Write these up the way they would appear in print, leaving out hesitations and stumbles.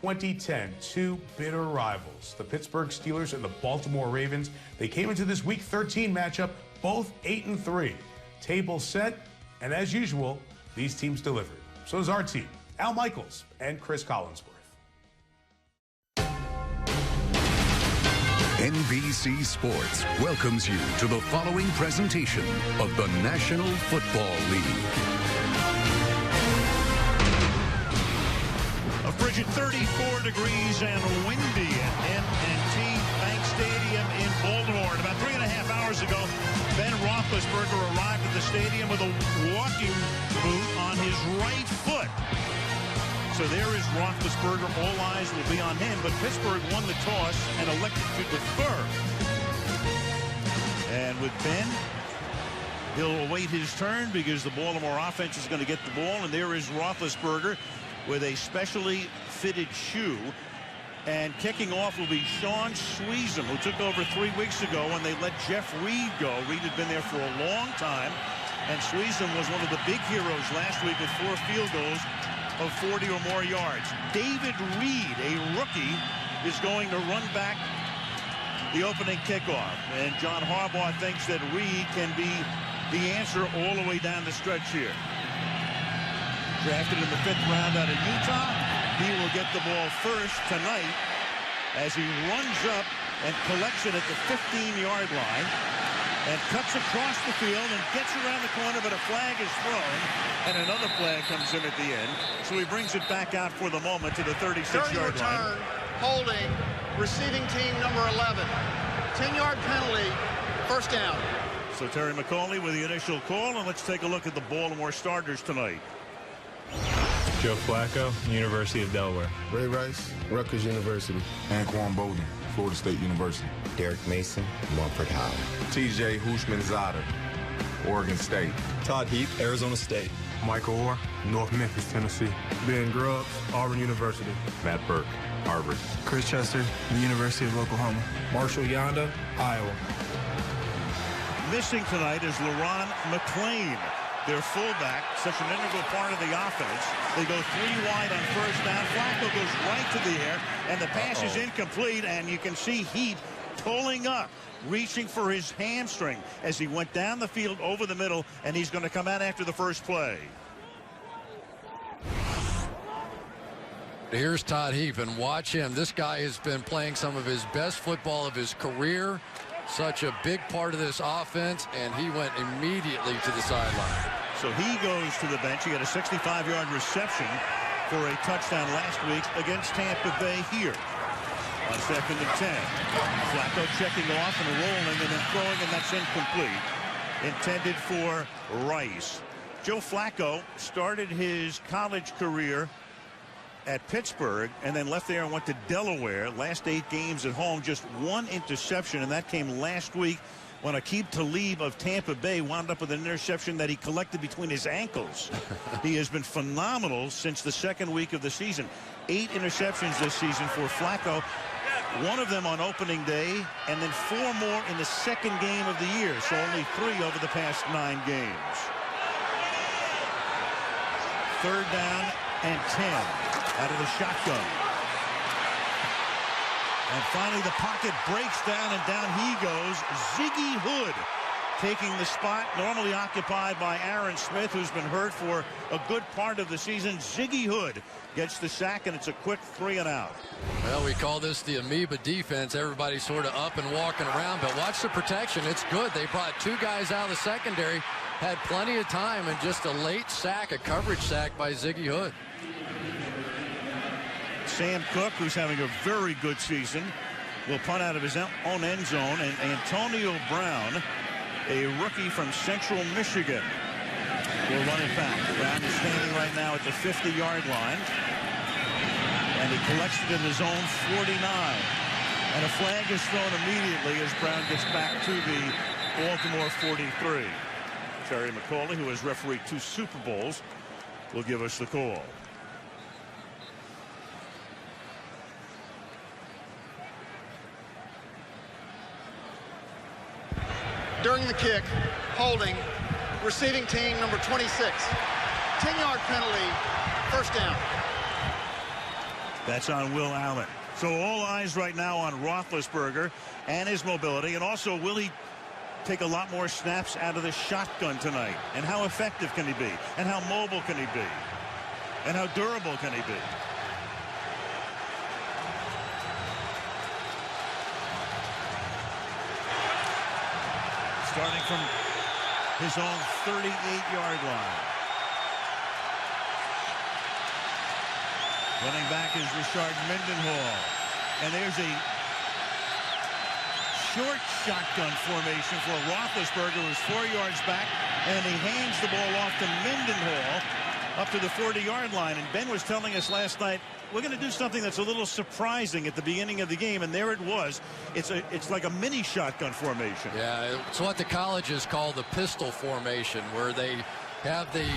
2010, two bitter rivals, the Pittsburgh Steelers and the Baltimore Ravens. They came into this Week 13 matchup both 8-3. Table set, and as usual, these teams delivered. So is our team, Al Michaels and Chris Collinsworth. NBC Sports welcomes you to the following presentation of the National Football League. A frigid 34 degrees and windy at M&T Bank Stadium in Baltimore. And about 3.5 hours ago, Ben Roethlisberger arrived at the stadium with a walking boot on his right foot. So there is Roethlisberger. All eyes will be on him, but Pittsburgh won the toss and elected to defer. And with Ben, he'll await his turn because the Baltimore offense is going to get the ball. And there is Roethlisberger with a specially fitted shoe. And kicking off will be Sean Sweezum, who took over 3 weeks ago when they let Jeff Reed go. Reed had been there for a long time. And Sweezum was one of the big heroes last week with 4 field goals of 40 or more yards. David Reed, a rookie, is going to run back the opening kickoff. And John Harbaugh thinks that Reed can be the answer all the way down the stretch here. Drafted in the 5th round out of Utah, he will get the ball first tonight as he runs up and collects it at the 15-yard line and cuts across the field and gets around the corner, but a flag is thrown, and another flag comes in at the end. So he brings it back out for the moment to the 36-yard line. Holding, receiving team number 11. 10-yard penalty, first down. So Terry McCauley with the initial call, and let's take a look at the Baltimore starters tonight. Joe Flacco, University of Delaware. Ray Rice, Rutgers University. Anquan Bolden, Florida State University. Derek Mason, Mumford Howard. TJ Hushmanzada, Oregon State. Todd Heath, Arizona State. Michael Orr, North Memphis, Tennessee. Ben Grubbs, Auburn University. Matt Burke, Harvard. Chris Chester, the University of Oklahoma. Marshall Yanda, Iowa. Missing tonight is LaRon McClain, their fullback, such an integral part of the offense. They go 3 wide on first down. Flacco goes right to the air, and the pass is incomplete, and you can see Heat pulling up, reaching for his hamstring as he went down the field over the middle, and he's going to come out after the first play. Here's Todd Heath, and watch him. This guy has been playing some of his best football of his career. Such a big part of this offense, and he went immediately to the sideline. So he goes to the bench. He had a 65-yard reception for a touchdown last week against Tampa Bay here on 2nd and 10. Flacco checking off and rolling and then throwing, and that's incomplete. Intended for Rice. Joe Flacco started his college career at Pittsburgh and then left there and went to Delaware. Last 8 games at home, just 1 interception, and that came last week when Aqib Talib of Tampa Bay wound up with an interception that he collected between his ankles. He has been phenomenal since the 2nd week of the season. 8 interceptions this season for Flacco, 1 of them on opening day, and then 4 more in the 2nd game of the year, so only 3 over the past 9 games. 3rd down and 10 out of the shotgun. And finally the pocket breaks down, and down he goes. Ziggy Hood taking the spot normally occupied by Aaron Smith, who's been hurt for a good part of the season. Ziggy Hood gets the sack, and it's a quick 3 and out. Well, we call this the amoeba defense. Everybody's sort of up and walking around, but watch the protection. It's good. They brought 2 guys out of the secondary, had plenty of time, and just a late sack, a coverage sack by Ziggy Hood. Sam Cook, who's having a very good season, will punt out of his own end zone, and Antonio Brown, a rookie from Central Michigan, will run it back. Brown is standing right now at the 50-yard line, and he collects it in his own 49. And a flag is thrown immediately as Brown gets back to the Baltimore 43. Terry McCauley, who has refereed 2 Super Bowls, will give us the call. During the kick, holding, receiving team number 26. 10-yard penalty, first down. That's on Will Allen. So all eyes right now on Roethlisberger and his mobility, and also will he take a lot more snaps out of the shotgun tonight, and how effective can he be, and how mobile can he be, and how durable can he be. Starting from his own 38-yard line. Running back is Richard Mendenhall. And there's a short shotgun formation for Roethlisberger, who's 4 yards back, and he hands the ball off to Mendenhall up to the 40-yard line. And Ben was telling us last night, we're going to do something that's a little surprising at the beginning of the game, and there it was. It's like a mini shotgun formation. Yeah, it's what the colleges call the pistol formation, where they have the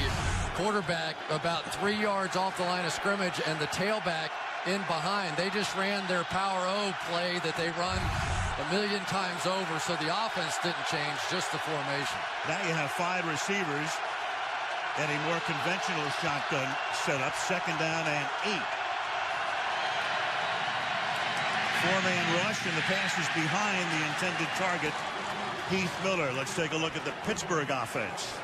quarterback about 3 yards off the line of scrimmage and the tailback in behind. They just ran their power O play that they run a million times over, so the offense didn't change, just the formation. Now you have 5 receivers and a more conventional shotgun setup, 2nd down and 8. 4-man rush, and the pass is behind the intended target, Heath Miller. Let's take a look at the Pittsburgh offense.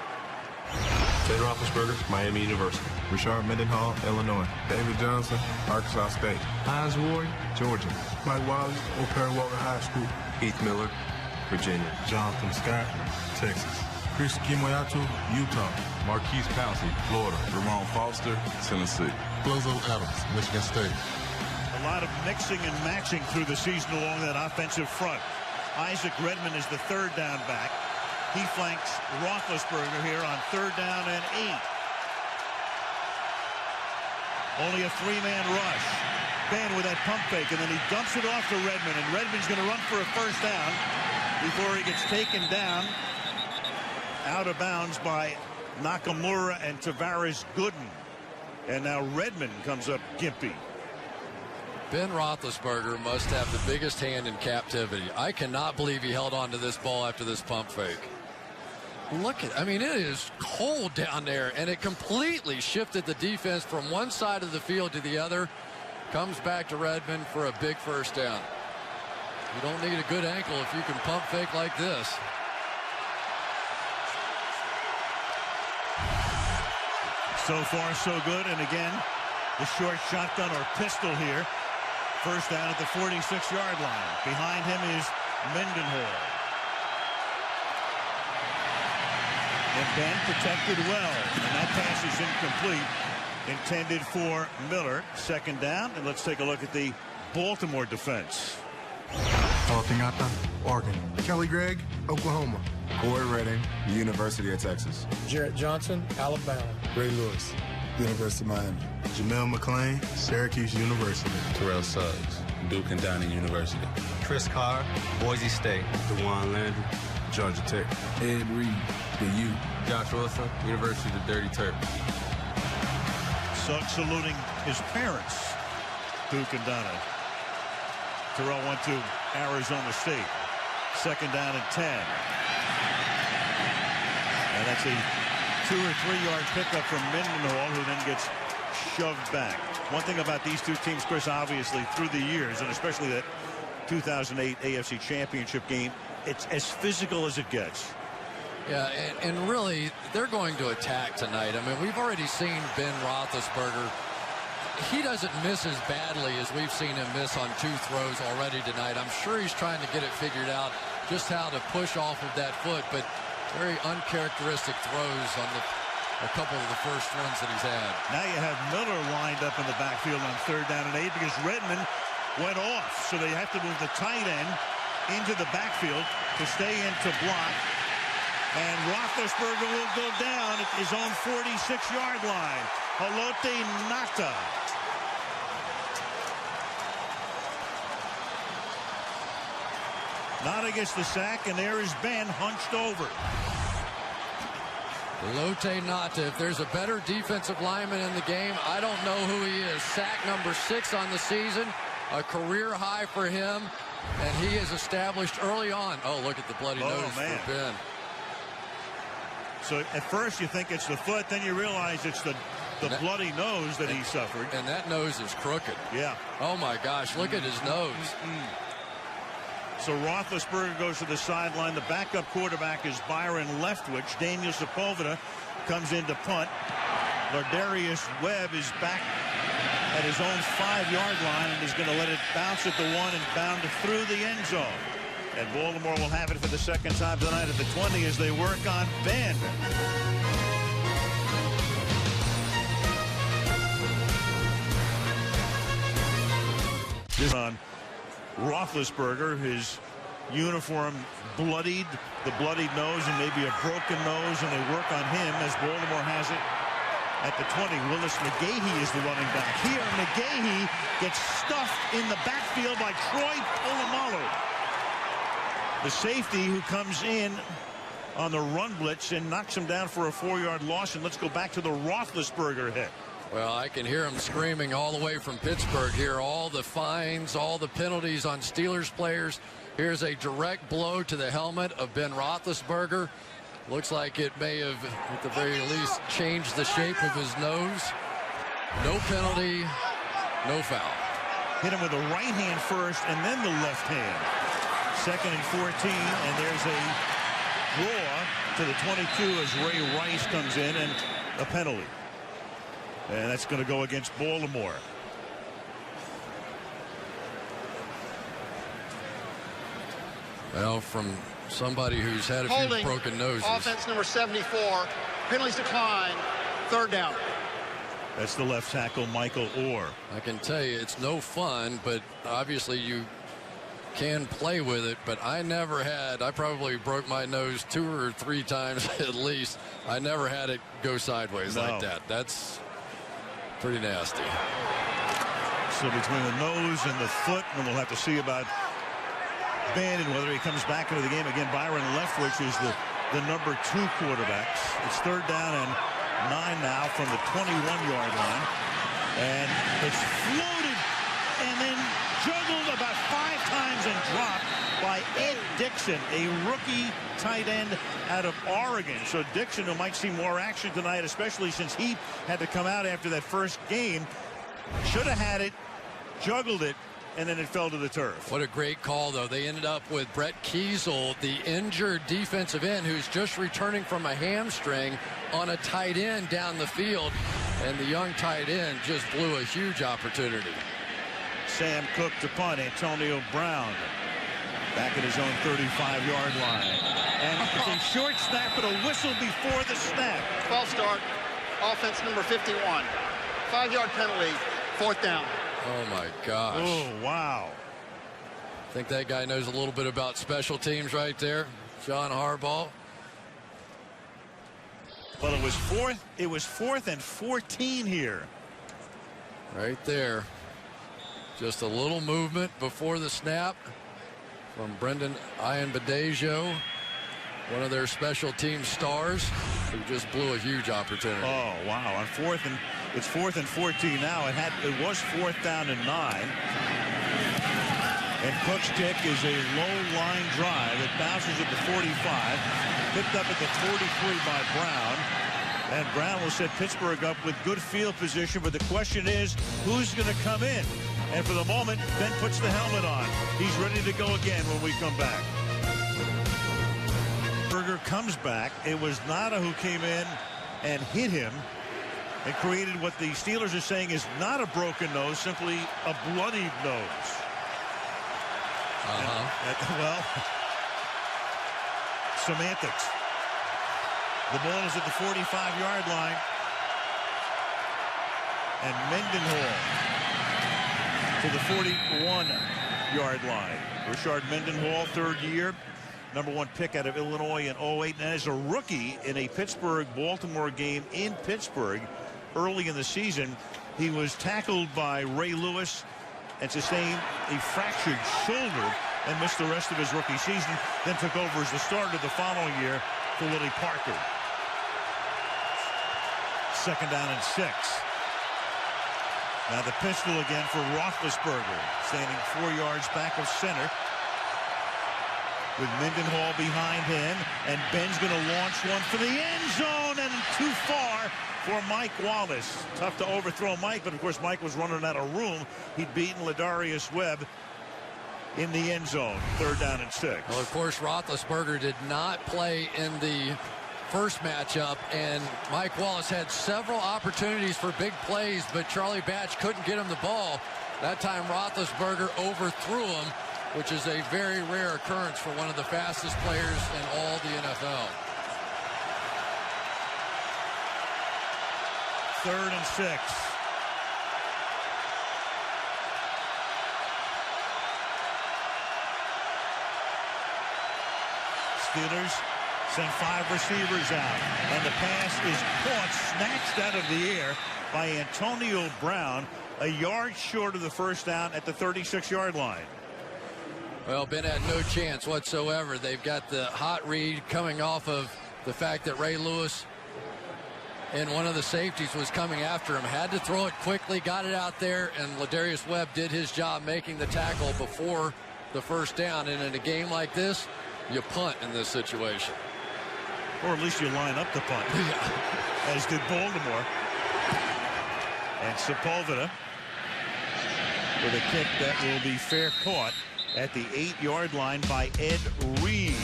Ben Roethlisberger, Miami University. Richard Mendenhall, Illinois. David Johnson, Arkansas State. Hines Ward, Georgia. Mike Wiley, O'Perry Walker High School. Heath Miller, Virginia. Jonathan Scott, Texas. Chris Kimoyato, Utah. Marquise Pouncey, Florida. Ramon Foster, Tennessee. Flozo Adams, Michigan State. A lot of mixing and matching through the season along that offensive front. Isaac Redman is the 3rd down back. He flanks Roethlisberger here on 3rd down and 8. Only a 3-man rush. Ben with that pump fake, and then he dumps it off to Redman, and Redman's going to run for a 1st down before he gets taken down out of bounds by Nakamura and Tavares Gooden. And now Redman comes up gimpy. Ben Roethlisberger must have the biggest hand in captivity. I cannot believe he held on to this ball after this pump fake. Look at, I mean, it is cold down there, and it completely shifted the defense from one side of the field to the other. Comes back to Redmond for a big 1st down. You don't need a good ankle if you can pump fake like this. So far, so good. And again, the short shotgun or pistol here. 1st down at the 46-yard line. Behind him is Mendenhall. And Ben protected well. And that pass is incomplete. Intended for Miller. 2nd down. And let's take a look at the Baltimore defense. Altingata, Oregon. Kelly Gregg, Oklahoma. Corey Redding, University of Texas. Jarrett Johnson, Alabama. Ray Lewis, University of Miami. Jamel McClain, Syracuse University. Terrell Suggs, Duke and Downing University. Chris Carr, Boise State. DeJuan Landry, Georgia Tech. Ed Reed, the U. Josh Wilson, University of the Dirty Turk. Suggs saluting his parents, Duke and Downing. Terrell went to Arizona State. 2nd down and 10. And that's a 2 or 3 yard pickup from Mendenhall, who then gets shoved back. One thing about these two teams, Chris, obviously through the years, and especially that 2008 AFC Championship game, it's as physical as it gets. Yeah, and really, they're going to attack tonight. I mean, we've already seen Ben Roethlisberger. He doesn't miss as badly as we've seen him miss on 2 throws already tonight. I'm sure he's trying to get it figured out just how to push off of that foot, but very uncharacteristic throws on a couple of the first ones that he's had. Now you have Miller lined up in the backfield on 3rd down and 8 because Redmond went off. So they have to move the tight end into the backfield to stay in to block. And Roethlisberger will go down at his own 46-yard line. Haloti Ngata. Not against the sack, and there is Ben hunched over. Haloti Ngata, if there's a better defensive lineman in the game, I don't know who he is. Sack number 6 on the season, a career high for him, and he is established early on. Oh, look at the bloody nose for Ben. So at first you think it's the foot, then you realize it's the the bloody nose that he suffered. And that nose is crooked. Yeah. Oh, my gosh. Look at his nose. So Roethlisberger goes to the sideline. The backup quarterback is Byron Leftwich. Daniel Sepulveda comes in to punt. Lardarius Webb is back at his own 5-yard line and is going to let it bounce at the 1 and bound through the end zone. And Baltimore will have it for the second time tonight at the 20 as they work on Ben. On Roethlisberger, his uniform bloodied, the bloodied nose and maybe a broken nose, and they work on him as Baltimore has it at the 20. Willis McGahee is the running back. Here, McGahee gets stuffed in the backfield by Troy Polamalu, the safety who comes in on the run blitz and knocks him down for a 4-yard loss. And let's go back to the Roethlisberger hit. Well, I can hear him screaming all the way from Pittsburgh here. All the fines, all the penalties on Steelers players. Here's a direct blow to the helmet of Ben Roethlisberger. Looks like it may have, at the very least, changed the shape of his nose. No penalty, no foul. Hit him with the right hand first and then the left hand. 2nd and 14, and there's a draw to the 22 as Ray Rice comes in, and a penalty. And that's going to go against Baltimore. Well, from somebody who's had a few broken noses. Offense number 74. Penalties decline. 3rd down. That's the left tackle, Michael Orr. I can tell you it's no fun, but obviously you can play with it. But I probably broke my nose 2 or 3 times at least. I never had it go sideways like that. That's pretty nasty. So between the nose and the foot, and we'll have to see about Ben and whether he comes back into the game again. Byron Leftwich is the number 2 quarterbacks. It's 3rd down and 9 now from the 21-yard line, and it's floated and then juggled about 5 times and dropped by Ed Dixon, a rookie tight end out of Oregon. So Dixon, who might see more action tonight, especially since he had to come out after that first game, should have had it, juggled it, and then it fell to the turf. What a great call, though. They ended up with Brett Kiesel, the injured defensive end who's just returning from a hamstring, on a tight end down the field, and the young tight end just blew a huge opportunity. Sam Cook to punt. Antonio Brown back at his own 35-yard line. And it's a short snap, but a whistle before the snap. 12 start. Offense number 51. 5-yard penalty. 4th down. Oh, my gosh. Oh, wow. I think that guy knows a little bit about special teams right there, John Harbaugh. Well, it was 4th and 14 here. Right there. Just a little movement before the snap from Brendan Ianbadejo, one of their special team stars, who just blew a huge opportunity. Oh, wow. On 4th and it's 4th and 14 now. It was 4th down and 9. And Cook's kick is a low line drive. It bounces at the 45, picked up at the 43 by Brown. And Brown will set Pittsburgh up with good field position, but the question is, who's going to come in? And for the moment, Ben puts the helmet on. He's ready to go again when we come back. Berger comes back. It was Nada who came in and hit him and created what the Steelers are saying is not a broken nose, simply a bloodied nose. Well, semantics. The ball is at the 45-yard line. And Mendenhall to the 41-yard line. Richard Mendenhall, 3rd year, number 1 pick out of Illinois in 08. And as a rookie in a Pittsburgh-Baltimore game in Pittsburgh early in the season, he was tackled by Ray Lewis and sustained a fractured shoulder and missed the rest of his rookie season, then took over as the starter the following year for Willie Parker. 2nd down and 6. Now the pistol again for Roethlisberger, standing 4 yards back of center. with Mendenhall behind him, and Ben's going to launch one for the end zone, and too far for Mike Wallace. Tough to overthrow Mike, but of course Mike was running out of room. He'd beaten Ladarius Webb in the end zone. 3rd down and 6. Well, of course, Roethlisberger did not play in the first matchup, and Mike Wallace had several opportunities for big plays, but Charlie Batch couldn't get him the ball. That time Roethlisberger overthrew him, which is a very rare occurrence for one of the fastest players in all the NFL. 3rd and 6. Steelers send 5 receivers out, and the pass is caught, snatched out of the air by Antonio Brown, a yard short of the 1st down at the 36-yard line. Well, Ben had no chance whatsoever. They've got the hot read coming off of the fact that Ray Lewis and one of the safeties was coming after him. Had to throw it quickly, got it out there, and Ladarius Webb did his job making the tackle before the 1st down. And in a game like this, you punt in this situation. Or at least you line up the punt, as did Baltimore. And Sepulveda with a kick that will be fair caught at the 8-yard line by Ed Reed.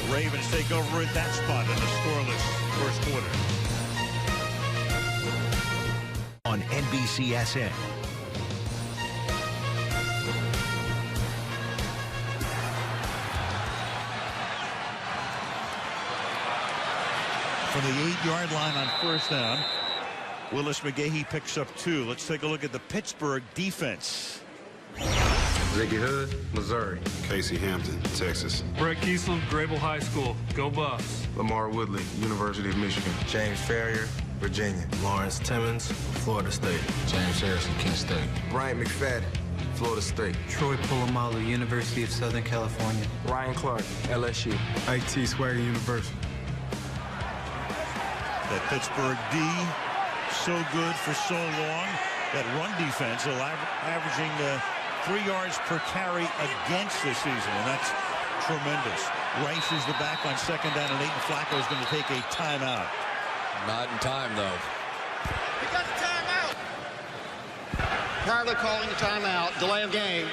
Ravens take over at that spot in a scoreless first quarter. On NBCSN. From the 8-yard line on 1st down, Willis McGahee picks up 2. Let's take a look at the Pittsburgh defense. Ziggy Hood, Missouri. Casey Hampton, Texas. Brett Kiesel, Grable High School. Go Buffs. Lamar Woodley, University of Michigan. James Ferrier, Virginia. Lawrence Timmons, Florida State. James Harrison, Kent State. Brian McFadden, Florida State. Troy Polamalu, University of Southern California. Ryan Clark, LSU. IT Swagger University. That Pittsburgh D, so good for so long. That run defense averaging 3 yards per carry against this season, and that's tremendous. Rice is the back on 2nd down and 8, and Flacco is going to take a timeout. Not in time, though. He got the timeout. Prior to calling the timeout, delay of game,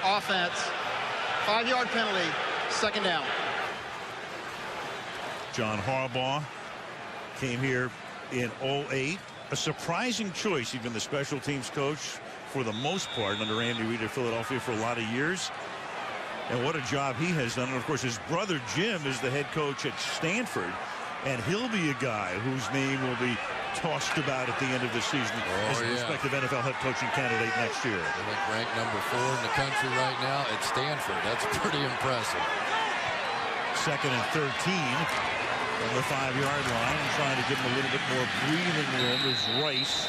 offense, 5-yard penalty, 2nd down. John Harbaugh came here in 08. A surprising choice. He's been the special teams coach for the most part under Andy Reid at Philadelphia for a lot of years. And what a job he has done. And of course, his brother Jim is the head coach at Stanford. And he'll be a guy whose name will be tossed about at the end of the season as a prospective NFL head coaching candidate next year. I think ranked number 4 in the country right now at Stanford. That's pretty impressive. 2nd and 13 from the 5-yard line, and trying to give him a little bit more breathing room is Rice.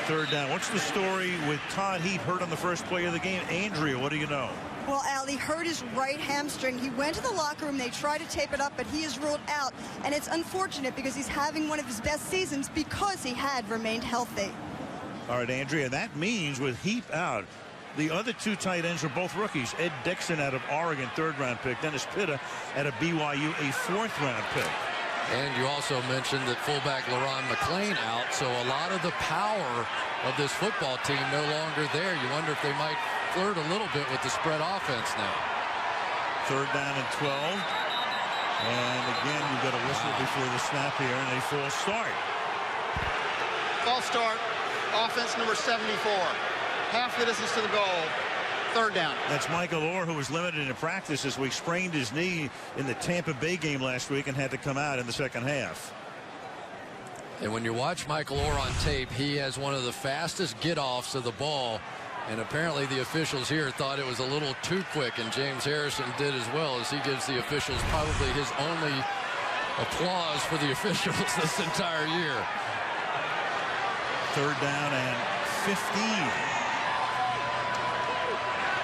3rd down. What's the story with Todd Heap hurt on the first play of the game? Andrea, what do you know? Well, Al, he hurt his right hamstring. He went to the locker room. They tried to tape it up, but he is ruled out. And it's unfortunate because he's having one of his best seasons because he had remained healthy. All right, Andrea, that means with Heap out, the other 2 tight ends are both rookies. Ed Dixon out of Oregon, 3rd-round pick. Dennis Pitta out of BYU, a 4th-round pick. And you also mentioned that fullback LaRon McClain out, so a lot of the power of this football team no longer there. You wonder if they might flirt a little bit with the spread offense now. 3rd down and 12. And again, you've got a whistle before the snap here, and a false start. False start, offense number 74. Half the distance to the goal. 3rd down. That's Michael Orr, who was limited in practice this week, sprained his knee in the Tampa Bay game last week and had to come out in the second half. And when you watch Michael Orr on tape, he has one of the fastest get-offs of the ball. And apparently the officials here thought it was a little too quick, and James Harrison did as well, as he gives the officials probably his only applause for the officials this entire year. 3rd down and 15.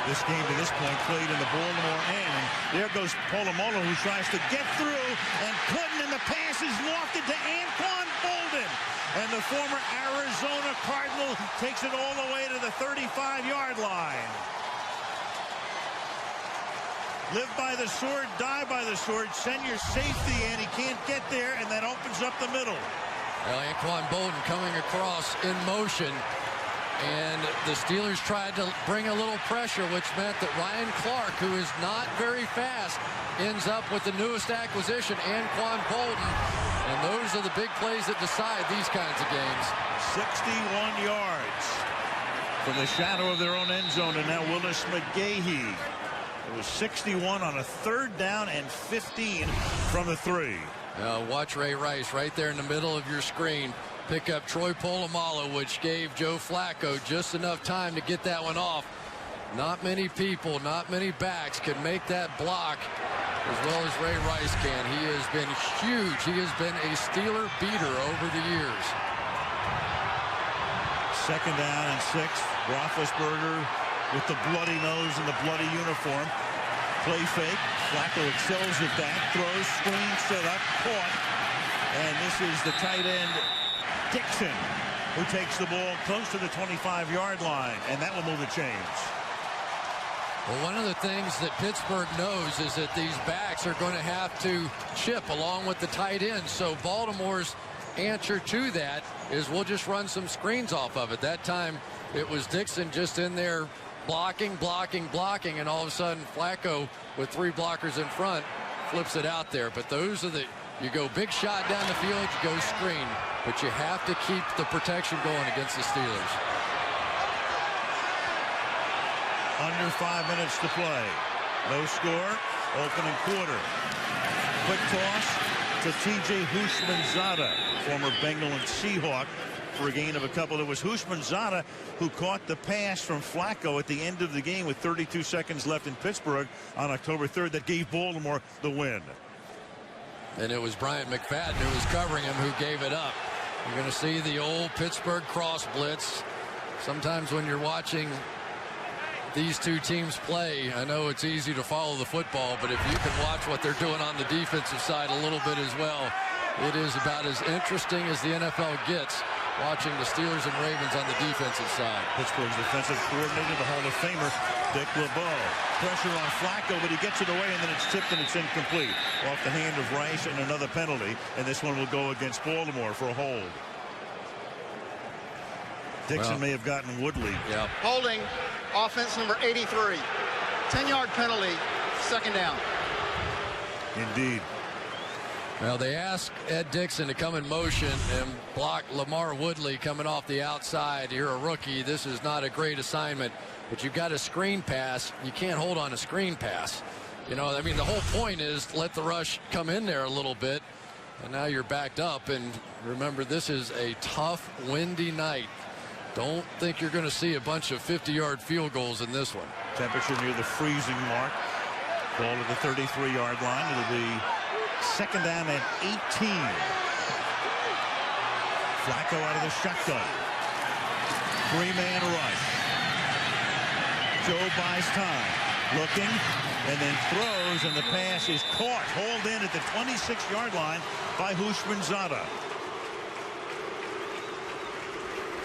This game to this point played in the Baltimore end. And there goes Polamalu, who tries to get through and couldn't, and the pass is lofted to Anquan Bolden. And the former Arizona Cardinal takes it all the way to the 35-yard line. Live by the sword, die by the sword. Send your safety in. He can't get there, and that opens up the middle. Well, Anquan Bolden coming across in motion. And the Steelers tried to bring a little pressure, which meant that Ryan Clark, who is not very fast, ends up with the newest acquisition, Anquan Bolden. And those are the big plays that decide these kinds of games. 61 yards from the shadow of their own end zone, and now Willis McGahee. It was 61 on a 3rd down and 15 from the 3. Watch Ray Rice right there in the middle of your screen pick up Troy Polamalu, which gave Joe Flacco just enough time to get that one off. Not many people, not many backs can make that block as well as Ray Rice can. He has been huge. He has been a Steeler beater over the years. 2nd down and 6. Roethlisberger with the bloody nose and the bloody uniform. Play fake. Flacco excels at that. Throws, screen, set up, caught. And this is the tight end, Dixon, who takes the ball close to the 25-yard line. And that will move the chains. Well, one of the things that Pittsburgh knows is that these backs are going to have to chip along with the tight end. So Baltimore's answer to that is we'll just run some screens off of it. That time it was Dixon just in there blocking, and all of a sudden Flacco with 3 blockers in front flips it out there. But those are the, you go big shot down the field, you go screen, but you have to keep the protection going against the Steelers. Under 5 minutes to play. No score. Opening quarter. Quick toss to T.J. Houshmandzadeh, former Bengal and Seahawk, for a gain of a couple. It was Houshmandzadeh who caught the pass from Flacco at the end of the game with 32 seconds left in Pittsburgh on October 3rd that gave Baltimore the win. And it was Bryant McFadden who was covering him who gave it up. You're going to see the old Pittsburgh cross blitz. Sometimes when you're watching these two teams play, I know it's easy to follow the football, but if you can watch what they're doing on the defensive side a little bit as well, it is about as interesting as the NFL gets watching the Steelers and Ravens on the defensive side. Pittsburgh's defensive coordinator, the Hall of Famer, Dick LeBeau. Pressure on Flacco, but he gets it away, and then it's tipped and it's incomplete. Off the hand of Rice, and another penalty, and this one will go against Baltimore for a hold. Dixon may have gotten Woodley. Yeah. Holding, offense number 83. 10-yard penalty, 2nd down. Indeed. Well, they asked Ed Dixon to come in motion and block Lamar Woodley coming off the outside. You're a rookie. This is not a great assignment, but you've got a screen pass. You can't hold on a screen pass. You know, I mean, the whole point is let the rush come in there a little bit, and now you're backed up. And remember, this is a tough, windy night. Don't think you're going to see a bunch of 50-yard field goals in this one. Temperature near the freezing mark. Ball to the 33-yard line. It'll be 2nd down and 18. Flacco out of the shotgun. 3-man rush. Joe buys time. Looking and then throws, and the pass is caught. Hauled in at the 26-yard line by Houshmandzadeh.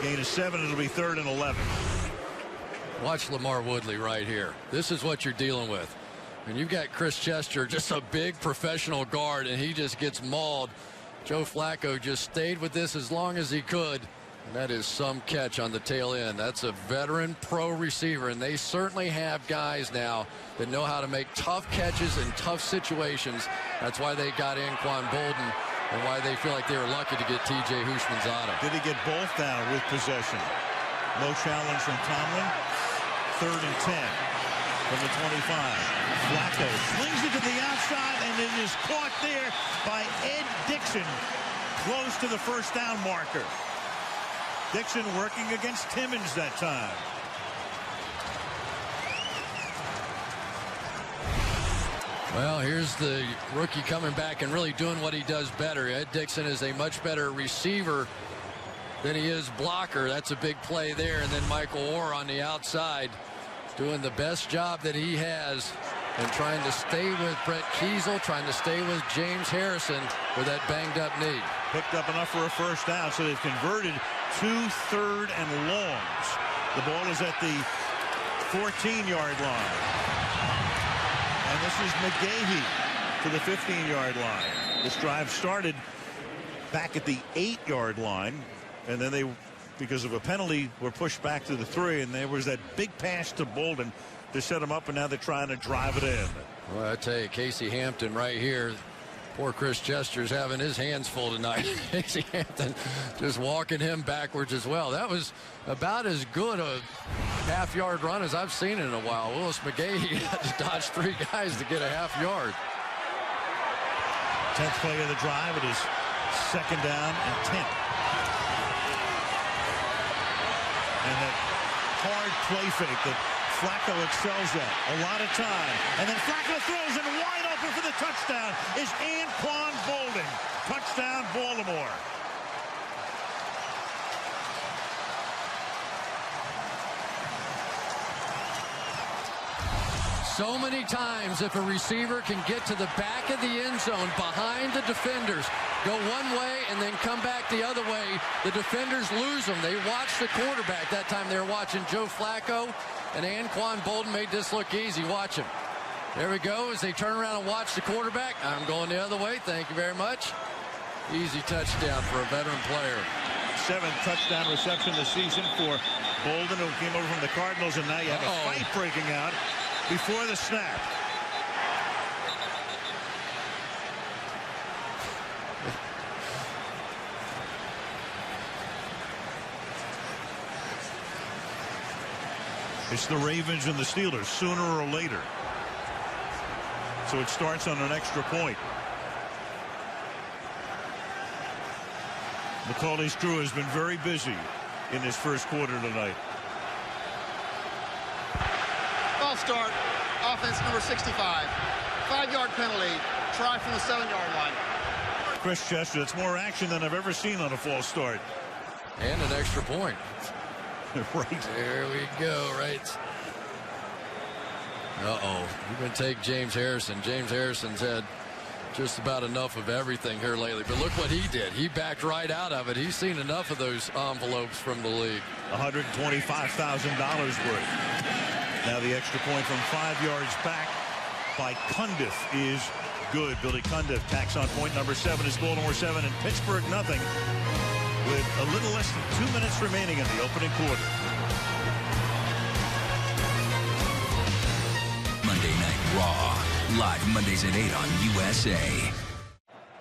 Gain of 7. It'll be 3rd and 11. Watch Lamar Woodley right here. This is what you're dealing with. And you've got Chris Chester, just a big professional guard, and he just gets mauled. Joe Flacco just stayed with this as long as he could. And that is some catch on the tail end. That's a veteran pro receiver, and they certainly have guys now that know how to make tough catches in tough situations. That's why they got Anquan Bolden, and why they feel like they were lucky to get T.J. Houshmandzadeh. Did he get both down with possession? No challenge from Tomlin. 3rd and 10 from the 25. Flacco slings it to the outside, and it is caught there by Ed Dixon, close to the 1st down marker. Dixon working against Timmons that time. Well, here's the rookie coming back and really doing what he does better. Ed Dixon is a much better receiver than he is blocker. That's a big play there. And then Michael Orr on the outside doing the best job that he has and trying to stay with Brett Kiesel, trying to stay with James Harrison with that banged up knee. Picked up enough for a 1st down, so they've converted 2 3rd and longs. The ball is at the 14-yard line. And And this is McGahee to the 15-yard line. This drive started back at the 8-yard line, and then they, because of a penalty, were pushed back to the 3, and there was that big pass to Bolden to set him up, and now they're trying to drive it in. Well, I tell you, Casey Hampton right here. Poor Chris Chester's having his hands full tonight. Casey Hampton just walking him backwards as well. That was about as good a half-yard run as I've seen in a while. Willis McGahee had to dodge 3 guys to get a half-yard. 10th play of the drive. It is 2nd down and 10. And that hard play fake that Flacco excels at a lot of time. And then Flacco throws, and wide open for the touchdown is Anquan Bolden. Touchdown, Baltimore. So many times if a receiver can get to the back of the end zone behind the defenders, go one way and then come back the other way, the defenders lose them. They watch the quarterback. That time they were watching Joe Flacco, and Anquan Bolden made this look easy. Watch him. There we go as they turn around and watch the quarterback. I'm going the other way. Thank you very much. Easy touchdown for a veteran player. 7th touchdown reception this season for Bolden, who came over from the Cardinals, and now you have a fight breaking out before the snap. It's the Ravens and the Steelers sooner or later. So it starts on an extra point. McCauley's crew has been very busy in this first quarter tonight. False start. Offense number 65. 5-yard penalty. Try from the 7-yard line. Chris Chester, that's more action than I've ever seen on a false start. And an extra point. Right. There we go, right. Uh-oh. You can take James Harrison. James Harrison's had just about enough of everything here lately. But look what he did. He backed right out of it. He's seen enough of those envelopes from the league. $125,000 worth. Now the extra point from 5 yards back by Cundiff is good. Billy Cundiff tacks on point number 7. It's Baltimore 7 and Pittsburgh nothing, with a little less than 2 minutes remaining in the opening quarter. Monday Night Raw, live Mondays at 8 on USA.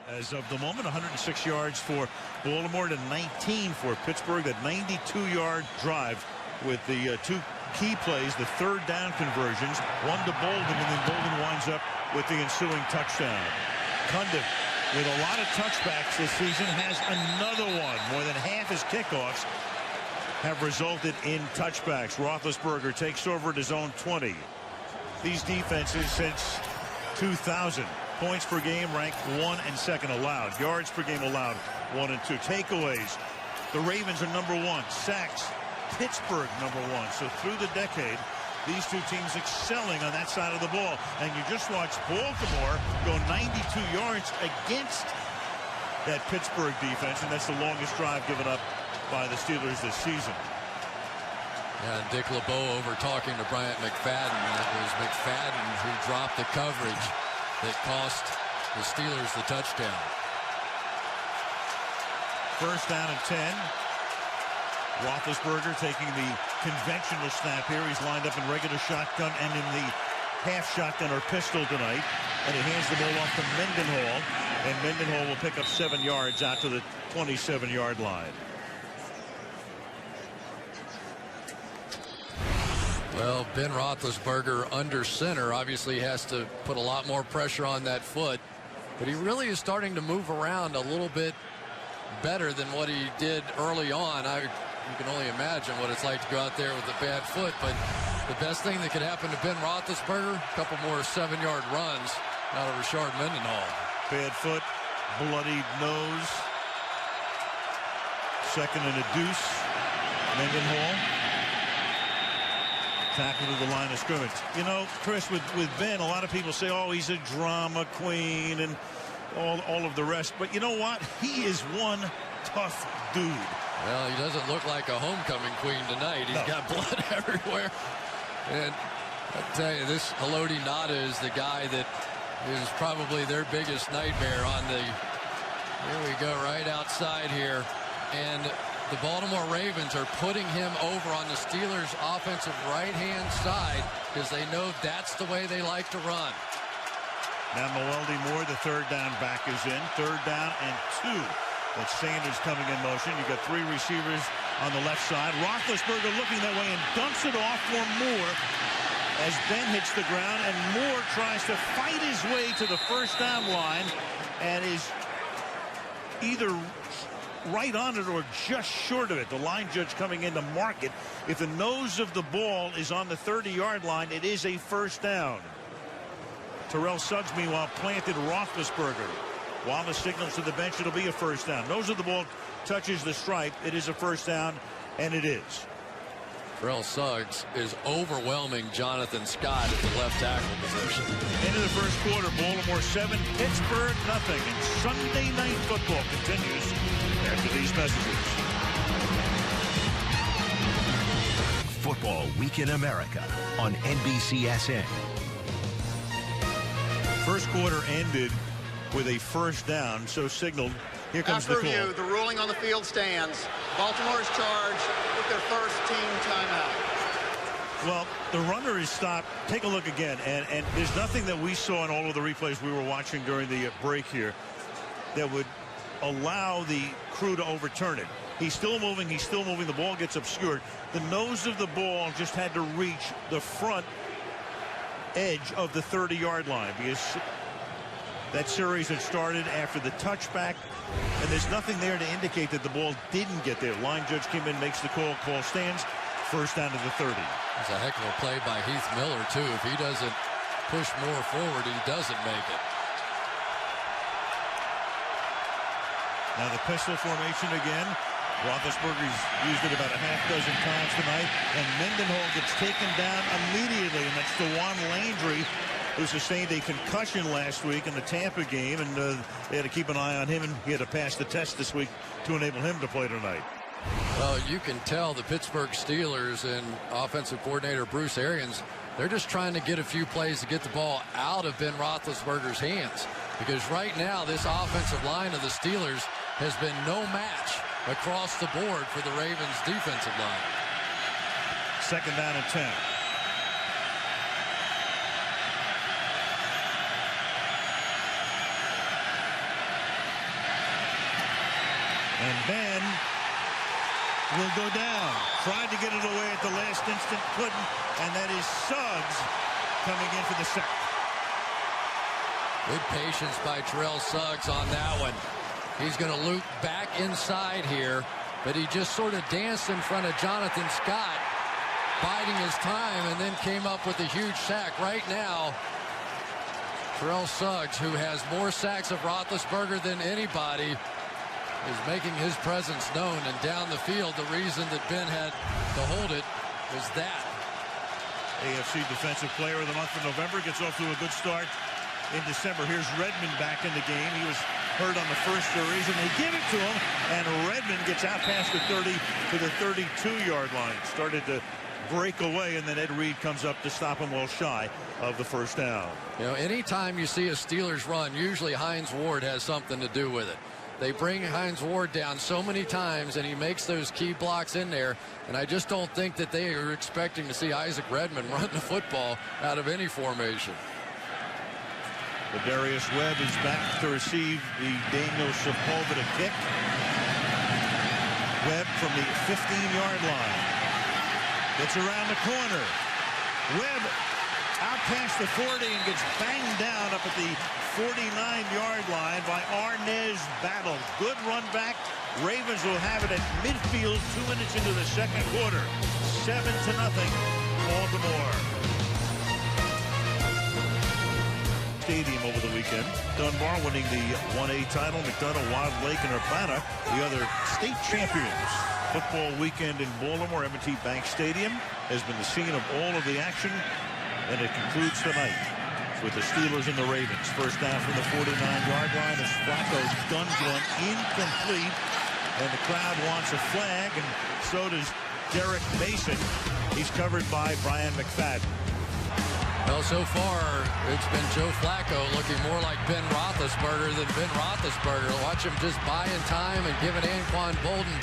As of the moment, 106 yards for Baltimore to 19 for Pittsburgh. That 92-yard drive with the 2 key plays, the 3rd down conversions, 1 to Bolden, and then Bolden winds up with the ensuing touchdown. Cundiff, with a lot of touchbacks this season, has another one. More than half his kickoffs have resulted in touchbacks. Roethlisberger takes over at his own 20. These defenses since 2000, points per game ranked 1 and 2nd allowed. Yards per game allowed 1 and 2. Takeaways, the Ravens are number 1. Sacks, Pittsburgh number 1. So through the decade, these 2 teams excelling on that side of the ball. And you just watched Baltimore go 92 yards against that Pittsburgh defense, and that's the longest drive given up by the Steelers this season. Yeah, and Dick LeBeau over talking to Bryant McFadden. It was McFadden who dropped the coverage that cost the Steelers the touchdown. 1st down and 10. Roethlisberger taking the conventional snap here. He's lined up in regular shotgun and in the half shotgun or pistol tonight. And he hands the ball off to Mendenhall. And Mendenhall will pick up 7 yards out to the 27-yard line. Well, Ben Roethlisberger under center obviously has to put a lot more pressure on that foot. But he really is starting to move around a little bit better than what he did early on. You can only imagine what it's like to go out there with a bad foot. But the best thing that could happen to Ben Roethlisberger, a couple more 7-yard runs out of Rashard Mendenhall. Bad foot, bloodied nose. 2nd and a deuce. Mendenhall tackled to the line of scrimmage. You know, Chris, with Ben, a lot of people say, oh, he's a drama queen and all of the rest. But you know what? He is one tough dude. Well, he doesn't look like a homecoming queen tonight. He's got blood everywhere. And I tell you, this Haloti Ngata is the guy that is probably their biggest nightmare on the, here we go, right outside here. And the Baltimore Ravens are putting him over on the Steelers' offensive right-hand side because they know that's the way they like to run. Now Moeldy Moore, the third down back, is in. 3rd down and 2. That's Sanders coming in motion. You've got 3 receivers on the left side. Roethlisberger looking that way and dumps it off for Moore as Ben hits the ground, and Moore tries to fight his way to the first down line and is either right on it or just short of it. The line judge coming in to mark it. If the nose of the ball is on the 30-yard line, it is a first down. Terrell Suggs, meanwhile, planted Roethlisberger. Wallace signals to the bench it'll be a first down. Nose of the ball touches the stripe. It is a first down, and it is. Terrell Suggs is overwhelming Jonathan Scott at the left tackle position. Into the first quarter, Baltimore 7, Pittsburgh nothing. And Sunday Night Football continues after these messages. Football Week in America on NBCSN. First quarter ended with a first down, so signaled. Here comes the call. After review, the ruling on the field stands. Baltimore is charged with their first team timeout. Well, the runner is stopped. Take a look again, and there's nothing that we saw in all of the replays we were watching during the break here that would allow the crew to overturn it. He's still moving. The ball gets obscured. The nose of the ball just had to reach the front edge of the 30-yard line because that series had started after the touchback, and there's nothing there to indicate that the ball didn't get there. Line judge came in, makes the call stands. First down to the 30. It's a heck of a play by Heath Miller, too. If he doesn't push more forward, he doesn't make it. Now the pistol formation again. Roethlisberger's used it about a half dozen times tonight, and Mendenhall gets taken down immediately, and that's DeJuan Landry, who sustained a concussion last week in the Tampa game, and they had to keep an eye on him, and he had to pass the test this week to enable him to play tonight. Well, you can tell the Pittsburgh Steelers and offensive coordinator Bruce Arians, they're just trying to get a few plays to get the ball out of Ben Roethlisberger's hands, because right now this offensive line of the Steelers has been no match across the board for the Ravens defensive line. 2nd down and 10. And Ben will go down. Tried to get it away at the last instant, couldn't. And that is Suggs coming in for the sack. Good patience by Terrell Suggs on that one. He's going to loop back inside here, but he just sort of danced in front of Jonathan Scott, biding his time, and then came up with a huge sack. Right now, Terrell Suggs, who has more sacks of Roethlisberger than anybody, is making his presence known. And down the field, the reason that Ben had to hold it was that. AFC Defensive Player of the Month for November gets off to a good start in December. Here's Redmond back in the game. He was hurt on the first series, and they give it to him, and Redmond gets out past the 30 to the 32-yard line. Started to break away, and then Ed Reed comes up to stop him well shy of the first down. You know, anytime you see a Steelers run, usually Hines Ward has something to do with it. They bring Hines Ward down so many times, and he makes those key blocks in there, and I just don't think that they are expecting to see Isaac Redmond run the football out of any formation. Darius Webb is back to receive the Daniel Sepulveda kick. Webb from the 15-yard line. Gets around the corner. Webb out past the 40 and gets banged down up at the 49-yard line by Arnez Battle. Good run back. Ravens will have it at midfield 2 minutes into the second quarter. 7-0 Baltimore. Stadium over the weekend. Dunbar winning the 1A title. McDonough, Wild Lake, and Urbana, the other state champions. Football weekend in Baltimore. M&T Bank Stadium has been the scene of all of the action, and it concludes tonight with the Steelers and the Ravens. First down from the 49-yard line as Flacco guns one incomplete, and the crowd wants a flag, and so does Derek Mason. He's covered by Brian McFadden. Well, so far, it's been Joe Flacco looking more like Ben Roethlisberger than Ben Roethlisberger. Watch him just buying time and giving Anquan Bolden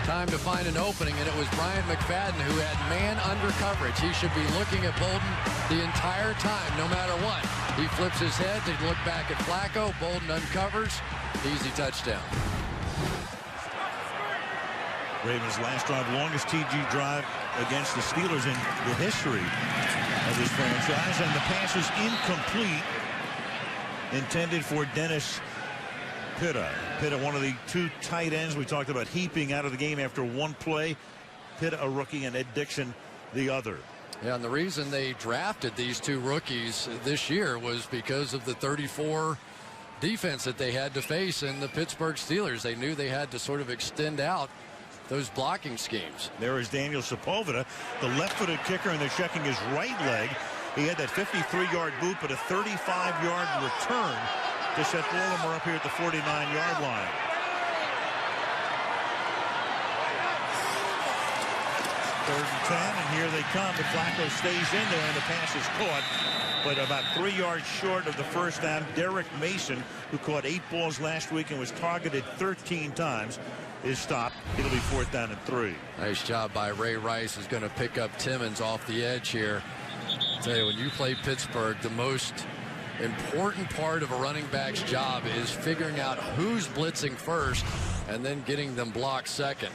time to find an opening, and it was Brian McFadden who had man under coverage. He should be looking at Bolden the entire time, no matter what. He flips his head to look back at Flacco. Bolden uncovers. Easy touchdown. Ravens' last drive, longest TG drive against the Steelers in the history of this franchise, and the pass is incomplete, intended for Dennis Pitta. Pitta, one of the two tight ends we talked about heaping out of the game after one play. Pitta, a rookie, and Ed Dixon, the other. Yeah, and the reason they drafted these two rookies this year was because of the 34 defense that they had to face in the Pittsburgh Steelers. They knew they had to sort of extend out those blocking schemes. There is Daniel Sepulveda, the left-footed kicker, and they're checking his right leg. He had that 53-yard boot, but a 35-yard return to set Baltimore up here at the 49-yard line. Third and 10, and here they come. But Flacco stays in there, and the pass is caught, but about 3 yards short of the first down. Derek Mason, who caught 8 balls last week and was targeted 13 times, is stopped. It'll be 4th down and 3. Nice job by Ray Rice, who's going to pick up Timmons off the edge here. I'll tell you, when you play Pittsburgh, the most important part of a running back's job is figuring out who's blitzing first and then getting them blocked second.